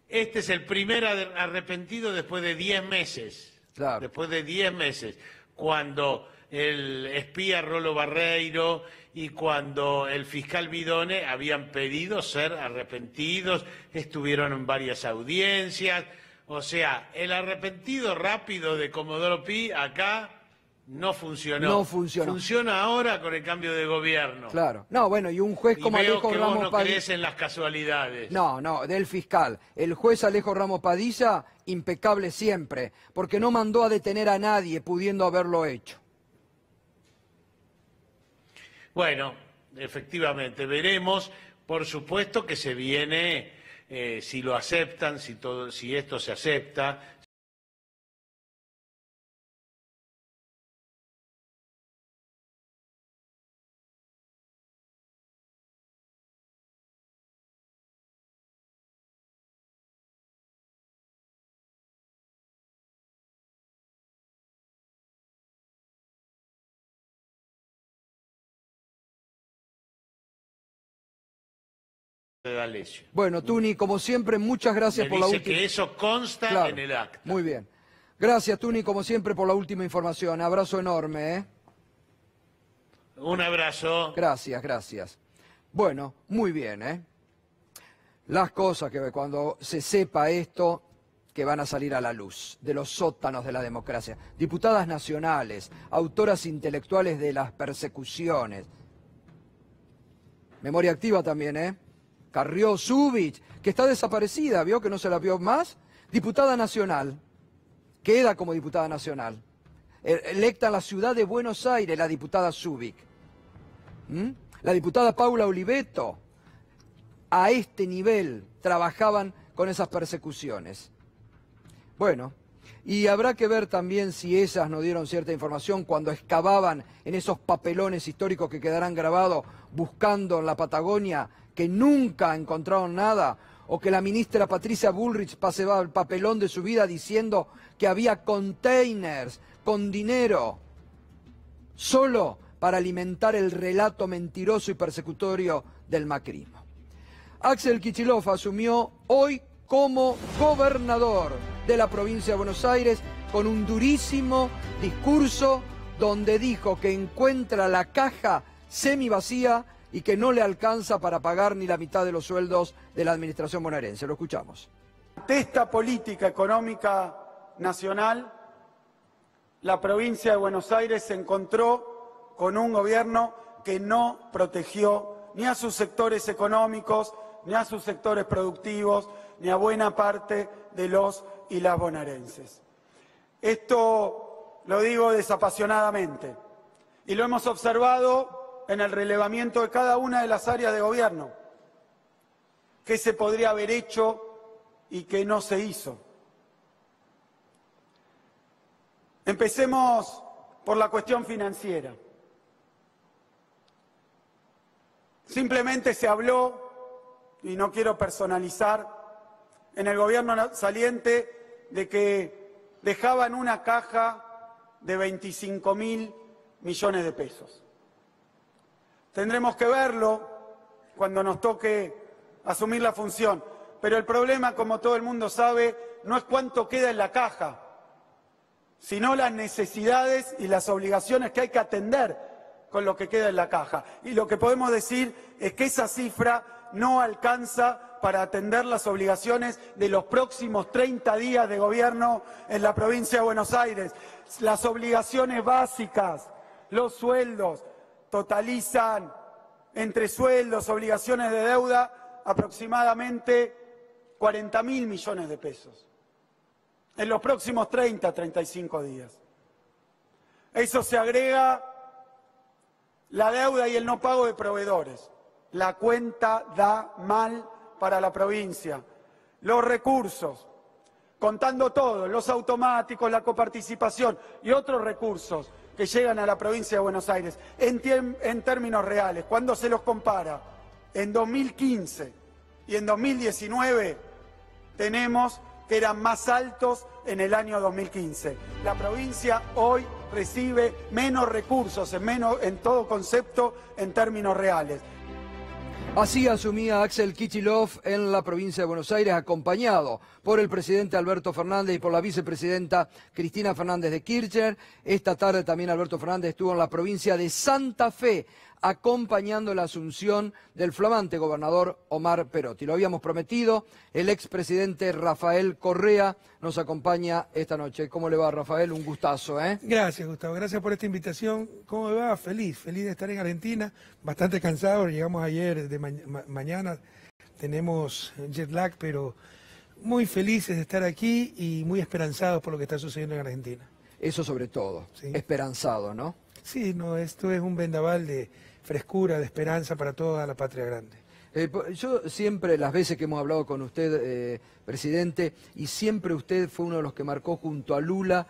este es el primer arrepentido después de 10 meses. Claro. Después de 10 meses. Cuando el espía Rolo Barreiro y cuando el fiscal Bidone habían pedido ser arrepentidos, estuvieron en varias audiencias. O sea, el arrepentido rápido de Comodoro Pi acá no funcionó. No funcionó. Funciona ahora con el cambio de gobierno. Claro. No, bueno, y un juez como Alejo Alejo Ramos no Padilla. crees en las casualidades. No, del fiscal. El juez Alejo Ramos Padilla, impecable siempre, porque no mandó a detener a nadie pudiendo haberlo hecho. Bueno, efectivamente, veremos. Por supuesto que se viene, si lo aceptan, si esto se acepta. De D'Alessio. Bueno, Tuni, como siempre, muchas gracias por la última... que eso consta en el acta. Muy bien. Gracias, Tuni, como siempre, por la última información. Abrazo enorme, ¿eh? Un abrazo. Gracias. Bueno, muy bien, ¿eh? Las cosas que cuando se sepa esto, que van a salir a la luz, de los sótanos de la democracia. Diputadas nacionales, autoras intelectuales de las persecuciones. Memoria activa también, ¿eh? Carrió Zubich, que está desaparecida, ¿vio que no se la vio más? Diputada nacional, queda como diputada nacional. Electa en la ciudad de Buenos Aires, la diputada Zubich. La diputada Paula Oliveto, a este nivel trabajaban con esas persecuciones. Bueno, y habrá que ver también si esas nos dieron cierta información cuando excavaban en esos papelones históricos que quedarán grabados buscando en la Patagonia, que nunca encontraron nada, o que la ministra Patricia Bullrich paseaba el papelón de su vida diciendo que había containers con dinero, solo para alimentar el relato mentiroso y persecutorio del macrismo. Axel Kicillof asumió hoy como gobernador de la provincia de Buenos Aires con un durísimo discurso donde dijo que encuentra la caja semivacía y que no le alcanza para pagar ni la mitad de los sueldos de la administración bonaerense. Lo escuchamos. Ante esta política económica nacional, la provincia de Buenos Aires se encontró con un gobierno que no protegió ni a sus sectores económicos, ni a sus sectores productivos, ni a buena parte de los y las bonaerenses. Esto lo digo desapasionadamente y lo hemos observado en el relevamiento de cada una de las áreas de gobierno. ¿Qué se podría haber hecho y qué no se hizo? Empecemos por la cuestión financiera. Simplemente se habló, y no quiero personalizar, en el gobierno saliente de que dejaban una caja de 25.000 millones de pesos. Tendremos que verlo cuando nos toque asumir la función. Pero el problema, como todo el mundo sabe, no es cuánto queda en la caja, sino las necesidades y las obligaciones que hay que atender con lo que queda en la caja. Y lo que podemos decir es que esa cifra no alcanza para atender las obligaciones de los próximos 30 días de gobierno en la provincia de Buenos Aires. Las obligaciones básicas, los sueldos, totalizan entre sueldos, obligaciones de deuda, aproximadamente 40.000 millones de pesos en los próximos 30, 35 días. Eso se agrega la deuda y el no pago de proveedores. La cuenta da mal para la provincia. Los recursos, contando todo, los automáticos, la coparticipación y otros recursos que llegan a la provincia de Buenos Aires, en términos reales, cuando se los compara en 2015 y en 2019 tenemos que eran más altos en el año 2015. La provincia hoy recibe menos recursos, en todo concepto, en términos reales. Así asumía Axel Kicillof en la provincia de Buenos Aires, acompañado por el presidente Alberto Fernández y por la vicepresidenta Cristina Fernández de Kirchner. Esta tarde también Alberto Fernández estuvo en la provincia de Santa Fe, acompañando la asunción del flamante gobernador Omar Perotti. Lo habíamos prometido, el expresidente Rafael Correa nos acompaña esta noche. ¿Cómo le va, Rafael? Un gustazo, ¿eh? Gracias, Gustavo. Gracias por esta invitación. ¿Cómo me va? Feliz de estar en Argentina. Bastante cansado. Llegamos ayer de mañana. Tenemos jet lag, pero muy felices de estar aquí y muy esperanzados por lo que está sucediendo en Argentina. Eso sobre todo, ¿sí? Esperanzado, ¿no? Sí, no, esto es un vendaval de frescura, de esperanza para toda la patria grande. Yo siempre, las veces que hemos hablado con usted, presidente, y siempre usted fue uno de los que marcó junto a Lula,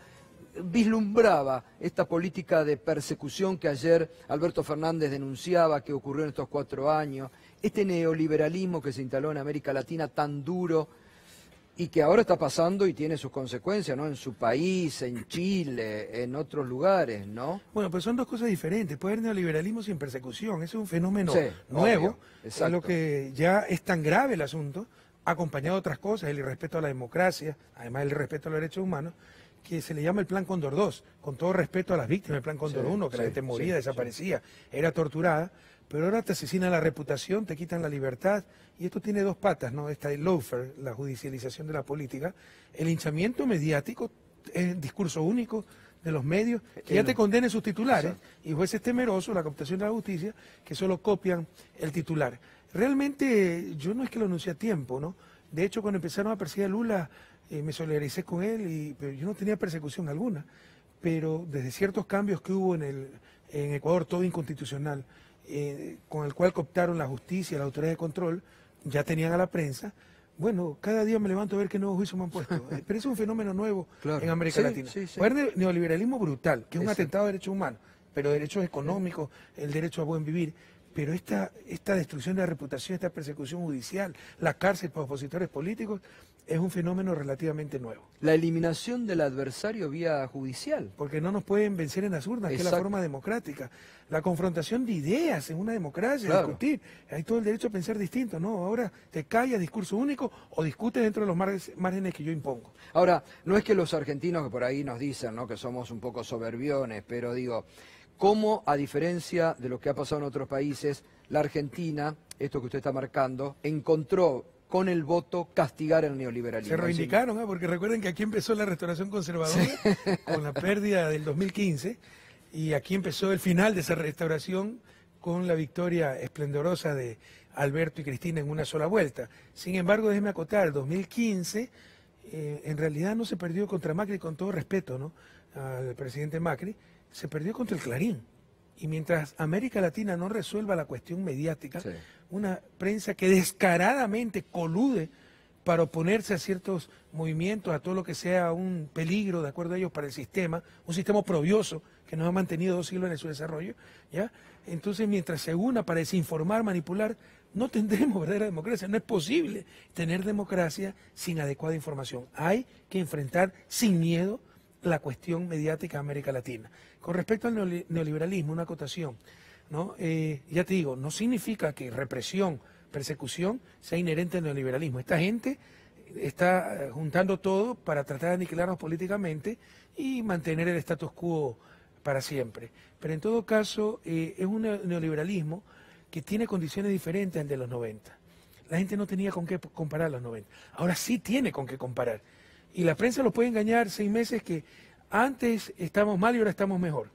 vislumbraba esta política de persecución que ayer Alberto Fernández denunciaba que ocurrió en estos 4 años, este neoliberalismo que se instaló en América Latina tan duro y que ahora está pasando y tiene sus consecuencias, ¿no? En su país, en Chile, en otros lugares, ¿no? Bueno, pues son dos cosas diferentes. Puede haber neoliberalismo sin persecución. Ese es un fenómeno nuevo. Es lo que ya es tan grave el asunto, acompañado de otras cosas, el irrespeto a la democracia, además el respeto a los derechos humanos, que se le llama el Plan Cóndor II, con todo respeto a las víctimas del Plan Cóndor I, que la gente moría, desaparecía, era torturada, pero ahora te asesinan la reputación, te quitan la libertad, y esto tiene dos patas, ¿no? Está el lawfare, la judicialización de la política, el linchamiento mediático, el discurso único de los medios, que ya te condenen sus titulares, y jueces temerosos, la cooptación de la justicia, que solo copian el titular. Realmente, yo no es que lo anuncié a tiempo, ¿no? De hecho, cuando empezaron a perseguir a Lula, me solidaricé con él, pero yo no tenía persecución alguna, pero desde ciertos cambios que hubo en Ecuador, todo inconstitucional, con el cual cooptaron la justicia, la autoridad de control, ya tenían a la prensa. Bueno, cada día me levanto a ver qué nuevos juicios me han puesto. Pero es un fenómeno nuevo en América Latina. Puede haber neoliberalismo brutal, que es un atentado a derechos humanos, pero derechos económicos, el derecho a buen vivir. Pero esta destrucción de la reputación, esta persecución judicial, la cárcel para opositores políticos, es un fenómeno relativamente nuevo. La eliminación del adversario vía judicial. Porque no nos pueden vencer en las urnas, que es la forma democrática. La confrontación de ideas en una democracia, discutir. Hay todo el derecho a pensar distinto, ¿no? Ahora te callas, discurso único, o discutes dentro de los márgenes que yo impongo. Ahora, no es que los argentinos que por ahí nos dicen, ¿no?, que somos un poco soberbiones, pero digo, ¿cómo, a diferencia de lo que ha pasado en otros países, la Argentina, esto que usted está marcando, encontró con el voto castigar el neoliberalismo? Se reivindicaron, porque recuerden que aquí empezó la restauración conservadora con la pérdida del 2015 y aquí empezó el final de esa restauración con la victoria esplendorosa de Alberto y Cristina en una sola vuelta. Sin embargo, déjeme acotar, el 2015 en realidad no se perdió contra Macri, con todo respeto, ¿no?, al presidente Macri, se perdió contra el Clarín. Y mientras América Latina no resuelva la cuestión mediática, una prensa que descaradamente colude para oponerse a ciertos movimientos, a todo lo que sea un peligro, de acuerdo a ellos, para el sistema, un sistema oprobioso que nos ha mantenido 2 siglos en su desarrollo, ¿ya? Entonces, mientras se una para desinformar, manipular, no tendremos verdadera democracia. No es posible tener democracia sin adecuada información. Hay que enfrentar sin miedo la cuestión mediática de América Latina. Con respecto al neoliberalismo, una acotación, ¿no? Ya te digo, no significa que represión, persecución sea inherente al neoliberalismo. Esta gente está juntando todo para tratar de aniquilarnos políticamente y mantener el status quo para siempre. Pero en todo caso, es un neoliberalismo que tiene condiciones diferentes al de los 90. La gente no tenía con qué comparar los 90. Ahora sí tiene con qué comparar. Y la prensa los puede engañar 6 meses que antes estábamos mal y ahora estamos mejor,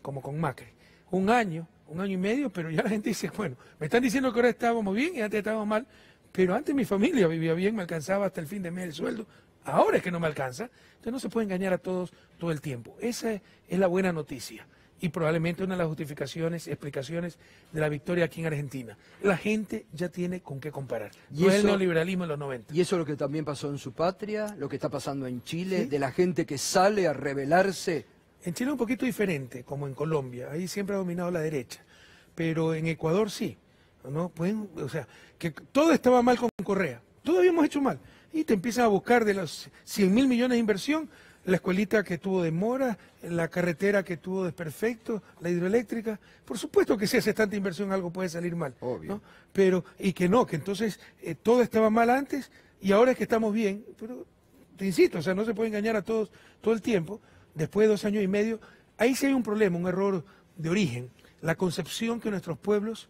como con Macri. Un año y medio, pero ya la gente dice, bueno, me están diciendo que ahora estábamos bien y antes estábamos mal, pero antes mi familia vivía bien, me alcanzaba hasta el fin de mes el sueldo, ahora es que no me alcanza. Entonces no se puede engañar a todos todo el tiempo. Esa es la buena noticia y probablemente una de las justificaciones, explicaciones de la victoria aquí en Argentina. La gente ya tiene con qué comparar. Y no eso, es el neoliberalismo en los 90. Y eso es lo que también pasó en su patria, lo que está pasando en Chile, de la gente que sale a rebelarse. En Chile es un poquito diferente, como en Colombia. Ahí siempre ha dominado la derecha. Pero en Ecuador sí. ¿no? Pueden, o sea, que todo estaba mal con Correa, todo habíamos hecho mal. Y te empiezan a buscar de los 100.000 millones de inversión, la escuelita que tuvo demora, la carretera que tuvo desperfecto, la hidroeléctrica. Por supuesto que si hace tanta inversión algo puede salir mal. Obvio. ¿No? Pero, y que no, que entonces todo estaba mal antes y ahora es que estamos bien. Pero te insisto, o sea, no se puede engañar a todos todo el tiempo. Después de 2 años y medio, ahí sí hay un problema, un error de origen. La concepción que nuestros pueblos,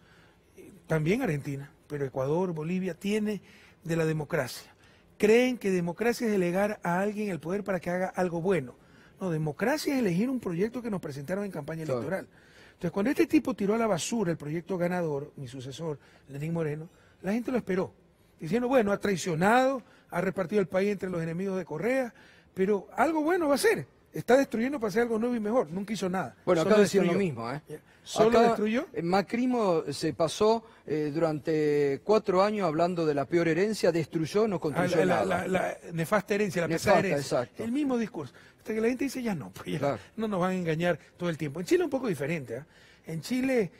también Argentina, pero Ecuador, Bolivia, tiene de la democracia. Creen que democracia es delegar a alguien el poder para que haga algo bueno. No, democracia es elegir un proyecto que nos presentaron en campaña electoral. Entonces, cuando este tipo tiró a la basura el proyecto ganador, mi sucesor, Lenín Moreno, la gente lo esperó, diciendo, bueno, ha traicionado, ha repartido el país entre los enemigos de Correa, pero algo bueno va a hacer. Está destruyendo para hacer algo nuevo y mejor. Nunca hizo nada. Bueno, acá decían lo mismo, ¿eh? ¿Solo acá, destruyó? Macrimo se pasó durante 4 años hablando de la peor herencia, destruyó, no construyó nada. La nefasta herencia, la pesada herencia. Exacto. El mismo discurso. Hasta que la gente dice, ya no, pues ya claro. No nos van a engañar todo el tiempo. En Chile es un poco diferente, ¿eh? En Chile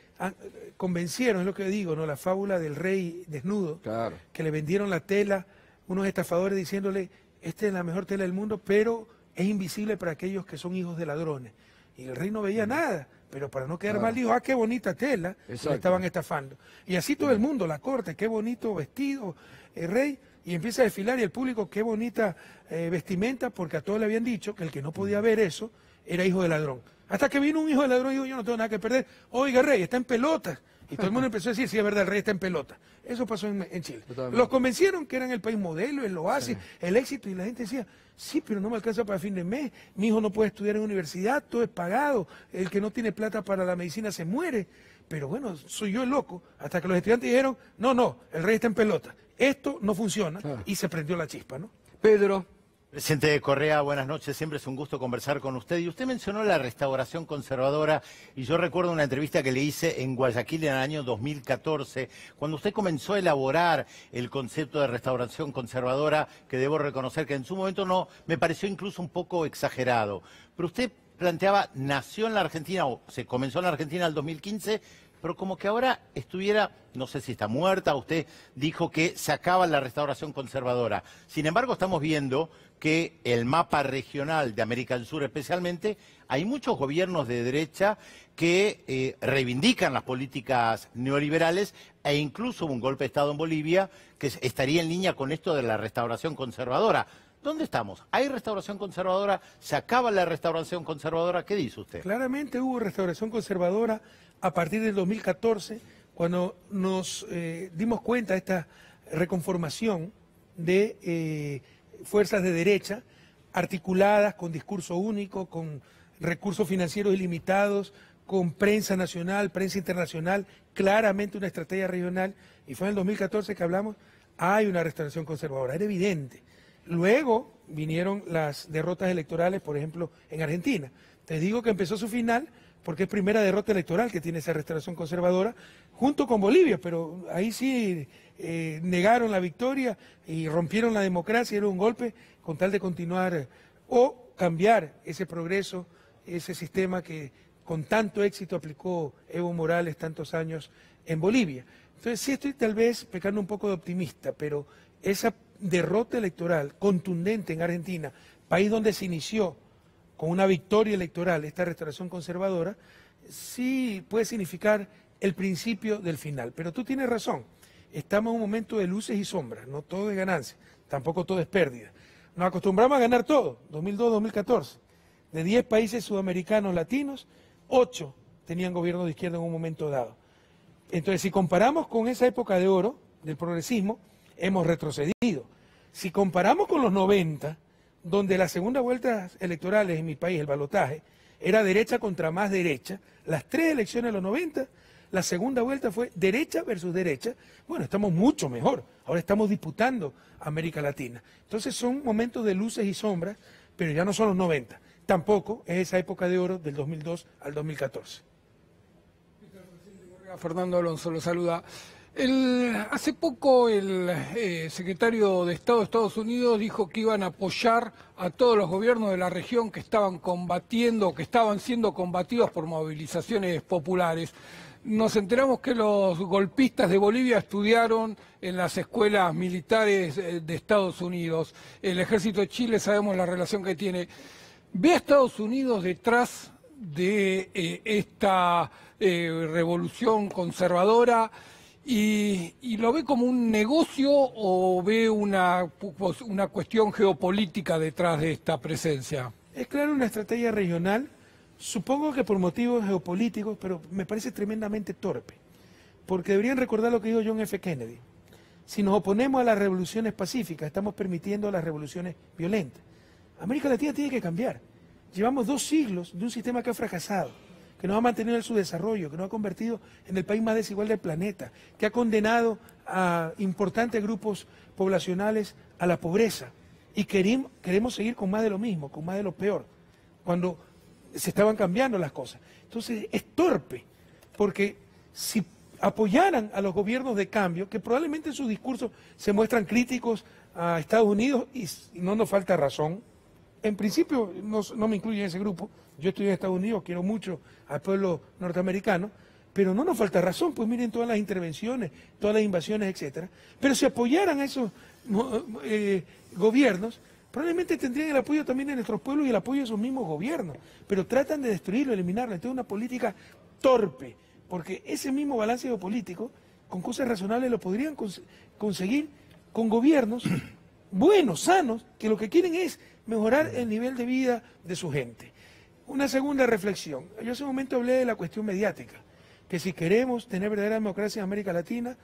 convencieron, es lo que digo, ¿no? La fábula del rey desnudo, claro. Que le vendieron la tela, unos estafadores diciéndole, esta es la mejor tela del mundo, pero es invisible para aquellos que son hijos de ladrones. Y el rey no veía nada, pero para no quedar mal dijo, qué bonita tela, le estaban estafando. Y así todo el mundo, la corte, qué bonito vestido, el rey, y empieza a desfilar y el público, qué bonita vestimenta, porque a todos le habían dicho que el que no podía ver eso era hijo de ladrón. Hasta que vino un hijo de ladrón y dijo, yo no tengo nada que perder, oiga rey, está en pelotas. Y todo el mundo empezó a decir, sí, es verdad, el rey está en pelota. Eso pasó en Chile. Totalmente. Los convencieron que eran el país modelo, el oasis, el éxito, y la gente decía, sí, pero no me alcanza para fin de mes, mi hijo no puede estudiar en universidad, todo es pagado, el que no tiene plata para la medicina se muere. Pero bueno, soy yo el loco, hasta que los estudiantes dijeron, no, el rey está en pelota, esto no funciona, y se prendió la chispa, ¿no? Pedro. Presidente Correa, buenas noches, siempre es un gusto conversar con usted. Y usted mencionó la restauración conservadora, y yo recuerdo una entrevista que le hice en Guayaquil en el año 2014, cuando usted comenzó a elaborar el concepto de restauración conservadora, que debo reconocer que en su momento no me pareció incluso un poco exagerado. Pero usted planteaba, nació en la Argentina, o se comenzó en la Argentina en el 2015, pero como que ahora estuviera, no sé si está muerta, usted dijo que se acaba la restauración conservadora. Sin embargo, estamos viendo que el mapa regional de América del Sur especialmente, hay muchos gobiernos de derecha que reivindican las políticas neoliberales e incluso hubo un golpe de Estado en Bolivia que estaría en línea con esto de la restauración conservadora. ¿Dónde estamos? ¿Hay restauración conservadora? ¿Se acaba la restauración conservadora? ¿Qué dice usted? Claramente hubo restauración conservadora a partir del 2014, cuando nos dimos cuenta de esta reconformación de fuerzas de derecha, articuladas con discurso único, con recursos financieros ilimitados, con prensa nacional, prensa internacional, claramente una estrategia regional, y fue en el 2014 que hablamos, hay una restauración conservadora, era evidente. Luego vinieron las derrotas electorales, por ejemplo, en Argentina. Te digo que empezó su final porque es primera derrota electoral que tiene esa restauración conservadora, junto con Bolivia, pero ahí sí negaron la victoria y rompieron la democracia, era un golpe con tal de continuar o cambiar ese progreso, ese sistema que con tanto éxito aplicó Evo Morales tantos años en Bolivia. Entonces sí estoy tal vez pecando un poco de optimista, pero esa derrota electoral contundente en Argentina, país donde se inició con una victoria electoral esta restauración conservadora, sí puede significar el principio del final. Pero tú tienes razón, estamos en un momento de luces y sombras, no todo es ganancia, tampoco todo es pérdida. Nos acostumbramos a ganar todo, 2002, 2014. De 10 países sudamericanos latinos, 8 tenían gobierno de izquierda en un momento dado. Entonces, si comparamos con esa época de oro del progresismo, hemos retrocedido. Si comparamos con los 90, donde las segundas vueltas electorales en mi país, el balotaje, era derecha contra más derecha, las 3 elecciones de los 90, la segunda vuelta fue derecha versus derecha. Bueno, estamos mucho mejor, ahora estamos disputando América Latina. Entonces son momentos de luces y sombras, pero ya no son los 90, tampoco es esa época de oro del 2002 al 2014. Fernando Alonso lo saluda. Hace poco el secretario de Estado de Estados Unidos dijo que iban a apoyar a todos los gobiernos de la región que estaban combatiendo, que estaban siendo combatidos por movilizaciones populares. nos enteramos que los golpistas de Bolivia estudiaron en las escuelas militares de Estados Unidos. El ejército de Chile, sabemos la relación que tiene. ¿Ve a Estados Unidos detrás de esta revolución conservadora y lo ve como un negocio o ve una cuestión geopolítica detrás de esta presencia? Es claro, una estrategia regional. Supongo que por motivos geopolíticos, pero me parece tremendamente torpe, porque deberían recordar lo que dijo John F. Kennedy. Si nos oponemos a las revoluciones pacíficas, estamos permitiendo las revoluciones violentas. América Latina tiene que cambiar. Llevamos 2 siglos de un sistema que ha fracasado, que nos ha mantenido en su desarrollo, que nos ha convertido en el país más desigual del planeta, que ha condenado a importantes grupos poblacionales a la pobreza, y queremos seguir con más de lo mismo, con más de lo peor, cuando se estaban cambiando las cosas. Entonces es torpe, porque si apoyaran a los gobiernos de cambio, que probablemente en sus discursos se muestran críticos a Estados Unidos, y no nos falta razón, en principio no me incluyo en ese grupo, yo estoy en Estados Unidos, quiero mucho al pueblo norteamericano, pero no nos falta razón, pues miren todas las intervenciones, todas las invasiones, etcétera. Pero si apoyaran a esos gobiernos, probablemente tendrían el apoyo también de nuestros pueblos y el apoyo de esos mismos gobiernos, pero tratan de destruirlo, eliminarlo. Entonces es una política torpe, porque ese mismo balance geopolítico, con cosas razonables, lo podrían conseguir con gobiernos buenos, sanos, que lo que quieren es mejorar el nivel de vida de su gente. Una segunda reflexión. Yo hace un momento hablé de la cuestión mediática, que si queremos tener verdadera democracia en América Latina,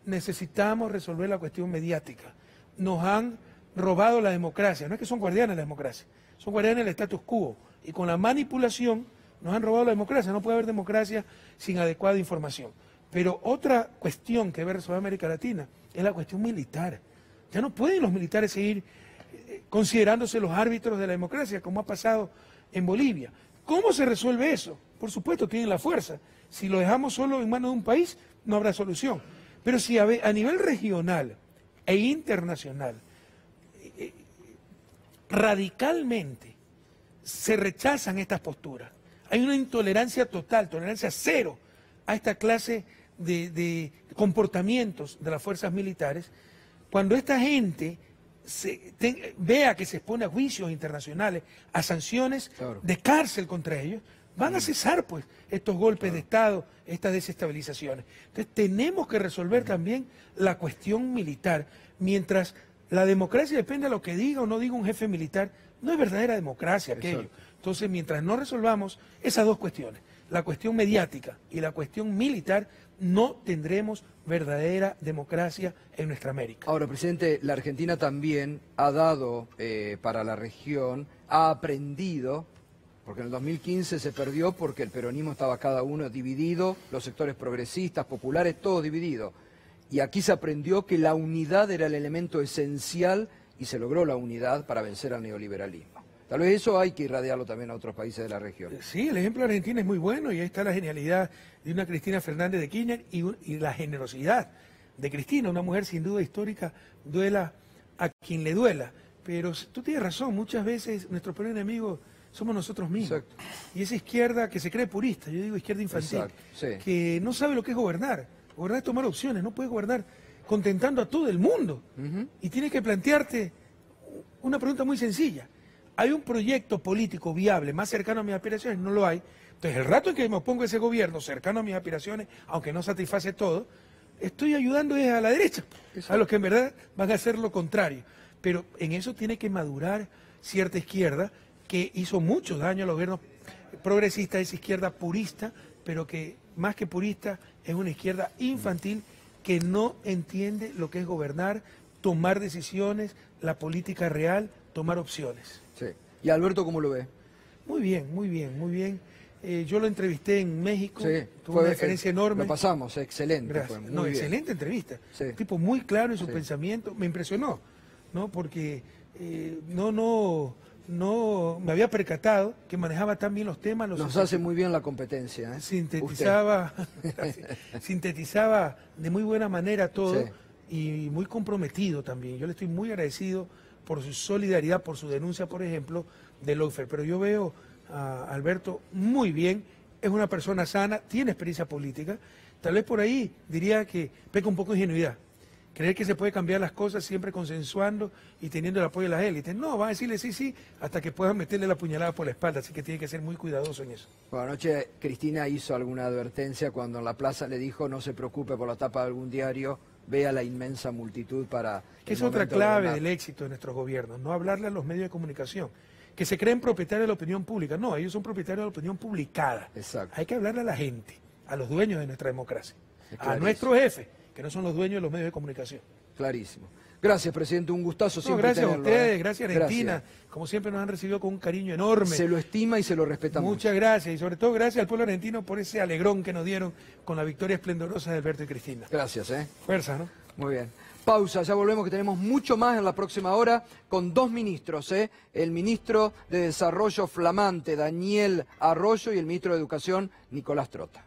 necesitamos resolver la cuestión mediática. Nos han robado la democracia, no es que son guardianes de la democracia, son guardianes del status quo, y con la manipulación nos han robado la democracia. No puede haber democracia sin adecuada información. Pero otra cuestión que debe resolver América Latina es la cuestión militar. Ya no pueden los militares seguir considerándose los árbitros de la democracia, como ha pasado en Bolivia. ¿Cómo se resuelve eso? Por supuesto, tienen la fuerza. Si lo dejamos solo en manos de un país, no habrá solución. Pero si a nivel regional e internacional, radicalmente se rechazan estas posturas, hay una intolerancia total, tolerancia cero a esta clase de comportamientos de las fuerzas militares, cuando esta gente vea que se expone a juicios internacionales, a sanciones de cárcel contra ellos, van a cesar pues estos golpes de Estado, estas desestabilizaciones. Entonces tenemos que resolver también la cuestión militar. Mientras la democracia depende de lo que diga o no diga un jefe militar, no es verdadera democracia aquello. Exacto. Entonces, mientras no resolvamos esas dos cuestiones, la cuestión mediática y la cuestión militar, no tendremos verdadera democracia en nuestra América. Ahora, presidente, la Argentina también ha dado para la región, ha aprendido, porque en el 2015 se perdió porque el peronismo estaba cada uno dividido, los sectores progresistas, populares, todos divididos. Y aquí se aprendió que la unidad era el elemento esencial y se logró la unidad para vencer al neoliberalismo. Tal vez eso hay que irradiarlo también a otros países de la región. Sí, el ejemplo de Argentina es muy bueno y ahí está la genialidad de una Cristina Fernández de Kirchner y la generosidad de Cristina, una mujer sin duda histórica, duela a quien le duela. Pero tú tienes razón, muchas veces nuestro peor enemigo somos nosotros mismos. Exacto. Y esa izquierda que se cree purista, yo digo izquierda infantil, sí, que no sabe lo que es gobernar. Gobernar es tomar opciones, no puedes gobernar contentando a todo el mundo. Y tienes que plantearte una pregunta muy sencilla. ¿Hay un proyecto político viable más cercano a mis aspiraciones? No lo hay. Entonces, el rato en que me opongo a ese gobierno cercano a mis aspiraciones, aunque no satisface todo, estoy ayudando a la derecha, a los que en verdad van a hacer lo contrario. Pero en eso tiene que madurar cierta izquierda que hizo mucho daño a los gobiernos progresistas, esa izquierda purista, pero que más que purista es una izquierda infantil que no entiende lo que es gobernar, tomar decisiones, la política real, tomar opciones. Sí. ¿Y Alberto cómo lo ve? Muy bien, muy bien, muy bien. Yo lo entrevisté en México, sí, tuvo una diferencia enorme. Lo pasamos, excelente. Fue muy excelente entrevista. Sí. Un tipo muy claro en su pensamiento, me impresionó, ¿no? Porque no me había percatado que manejaba tan bien los temas. Nos hace muy bien la competencia. Sintetizaba de muy buena manera todo y muy comprometido también. Yo le estoy muy agradecido por su solidaridad, por su denuncia, por ejemplo, de lawfare. Pero yo veo a Alberto muy bien es una persona sana, tiene experiencia política. Tal vez por ahí diría que peca un poco de ingenuidad. Creer que se puede cambiar las cosas siempre consensuando y teniendo el apoyo de las élites. No, van a decirle sí, sí, hasta que puedan meterle la puñalada por la espalda, así que tiene que ser muy cuidadoso en eso. Bueno, anoche Cristina hizo alguna advertencia cuando en la plaza le dijo no se preocupe por la tapa de algún diario, vea la inmensa multitud para... Que es otra clave del éxito de nuestros gobiernos, no hablarle a los medios de comunicación, que se creen propietarios de la opinión pública. No, ellos son propietarios de la opinión publicada. Exacto. Hay que hablarle a la gente, a los dueños de nuestra democracia, a nuestros jefes, que no son los dueños de los medios de comunicación. Clarísimo. Gracias, presidente, un gustazo siempre gracias tenerlo, a ustedes, gracias Argentina, gracias. Como siempre nos han recibido con un cariño enorme. Se lo estima y se lo respeta mucho. Muchas gracias, y sobre todo gracias al pueblo argentino por ese alegrón que nos dieron con la victoria esplendorosa de Alberto y Cristina. Gracias, Fuerza, ¿no? Muy bien. Pausa, ya volvemos que tenemos mucho más en la próxima hora con dos ministros, el ministro de Desarrollo flamante, Daniel Arroyo, y el ministro de Educación, Nicolás Trota.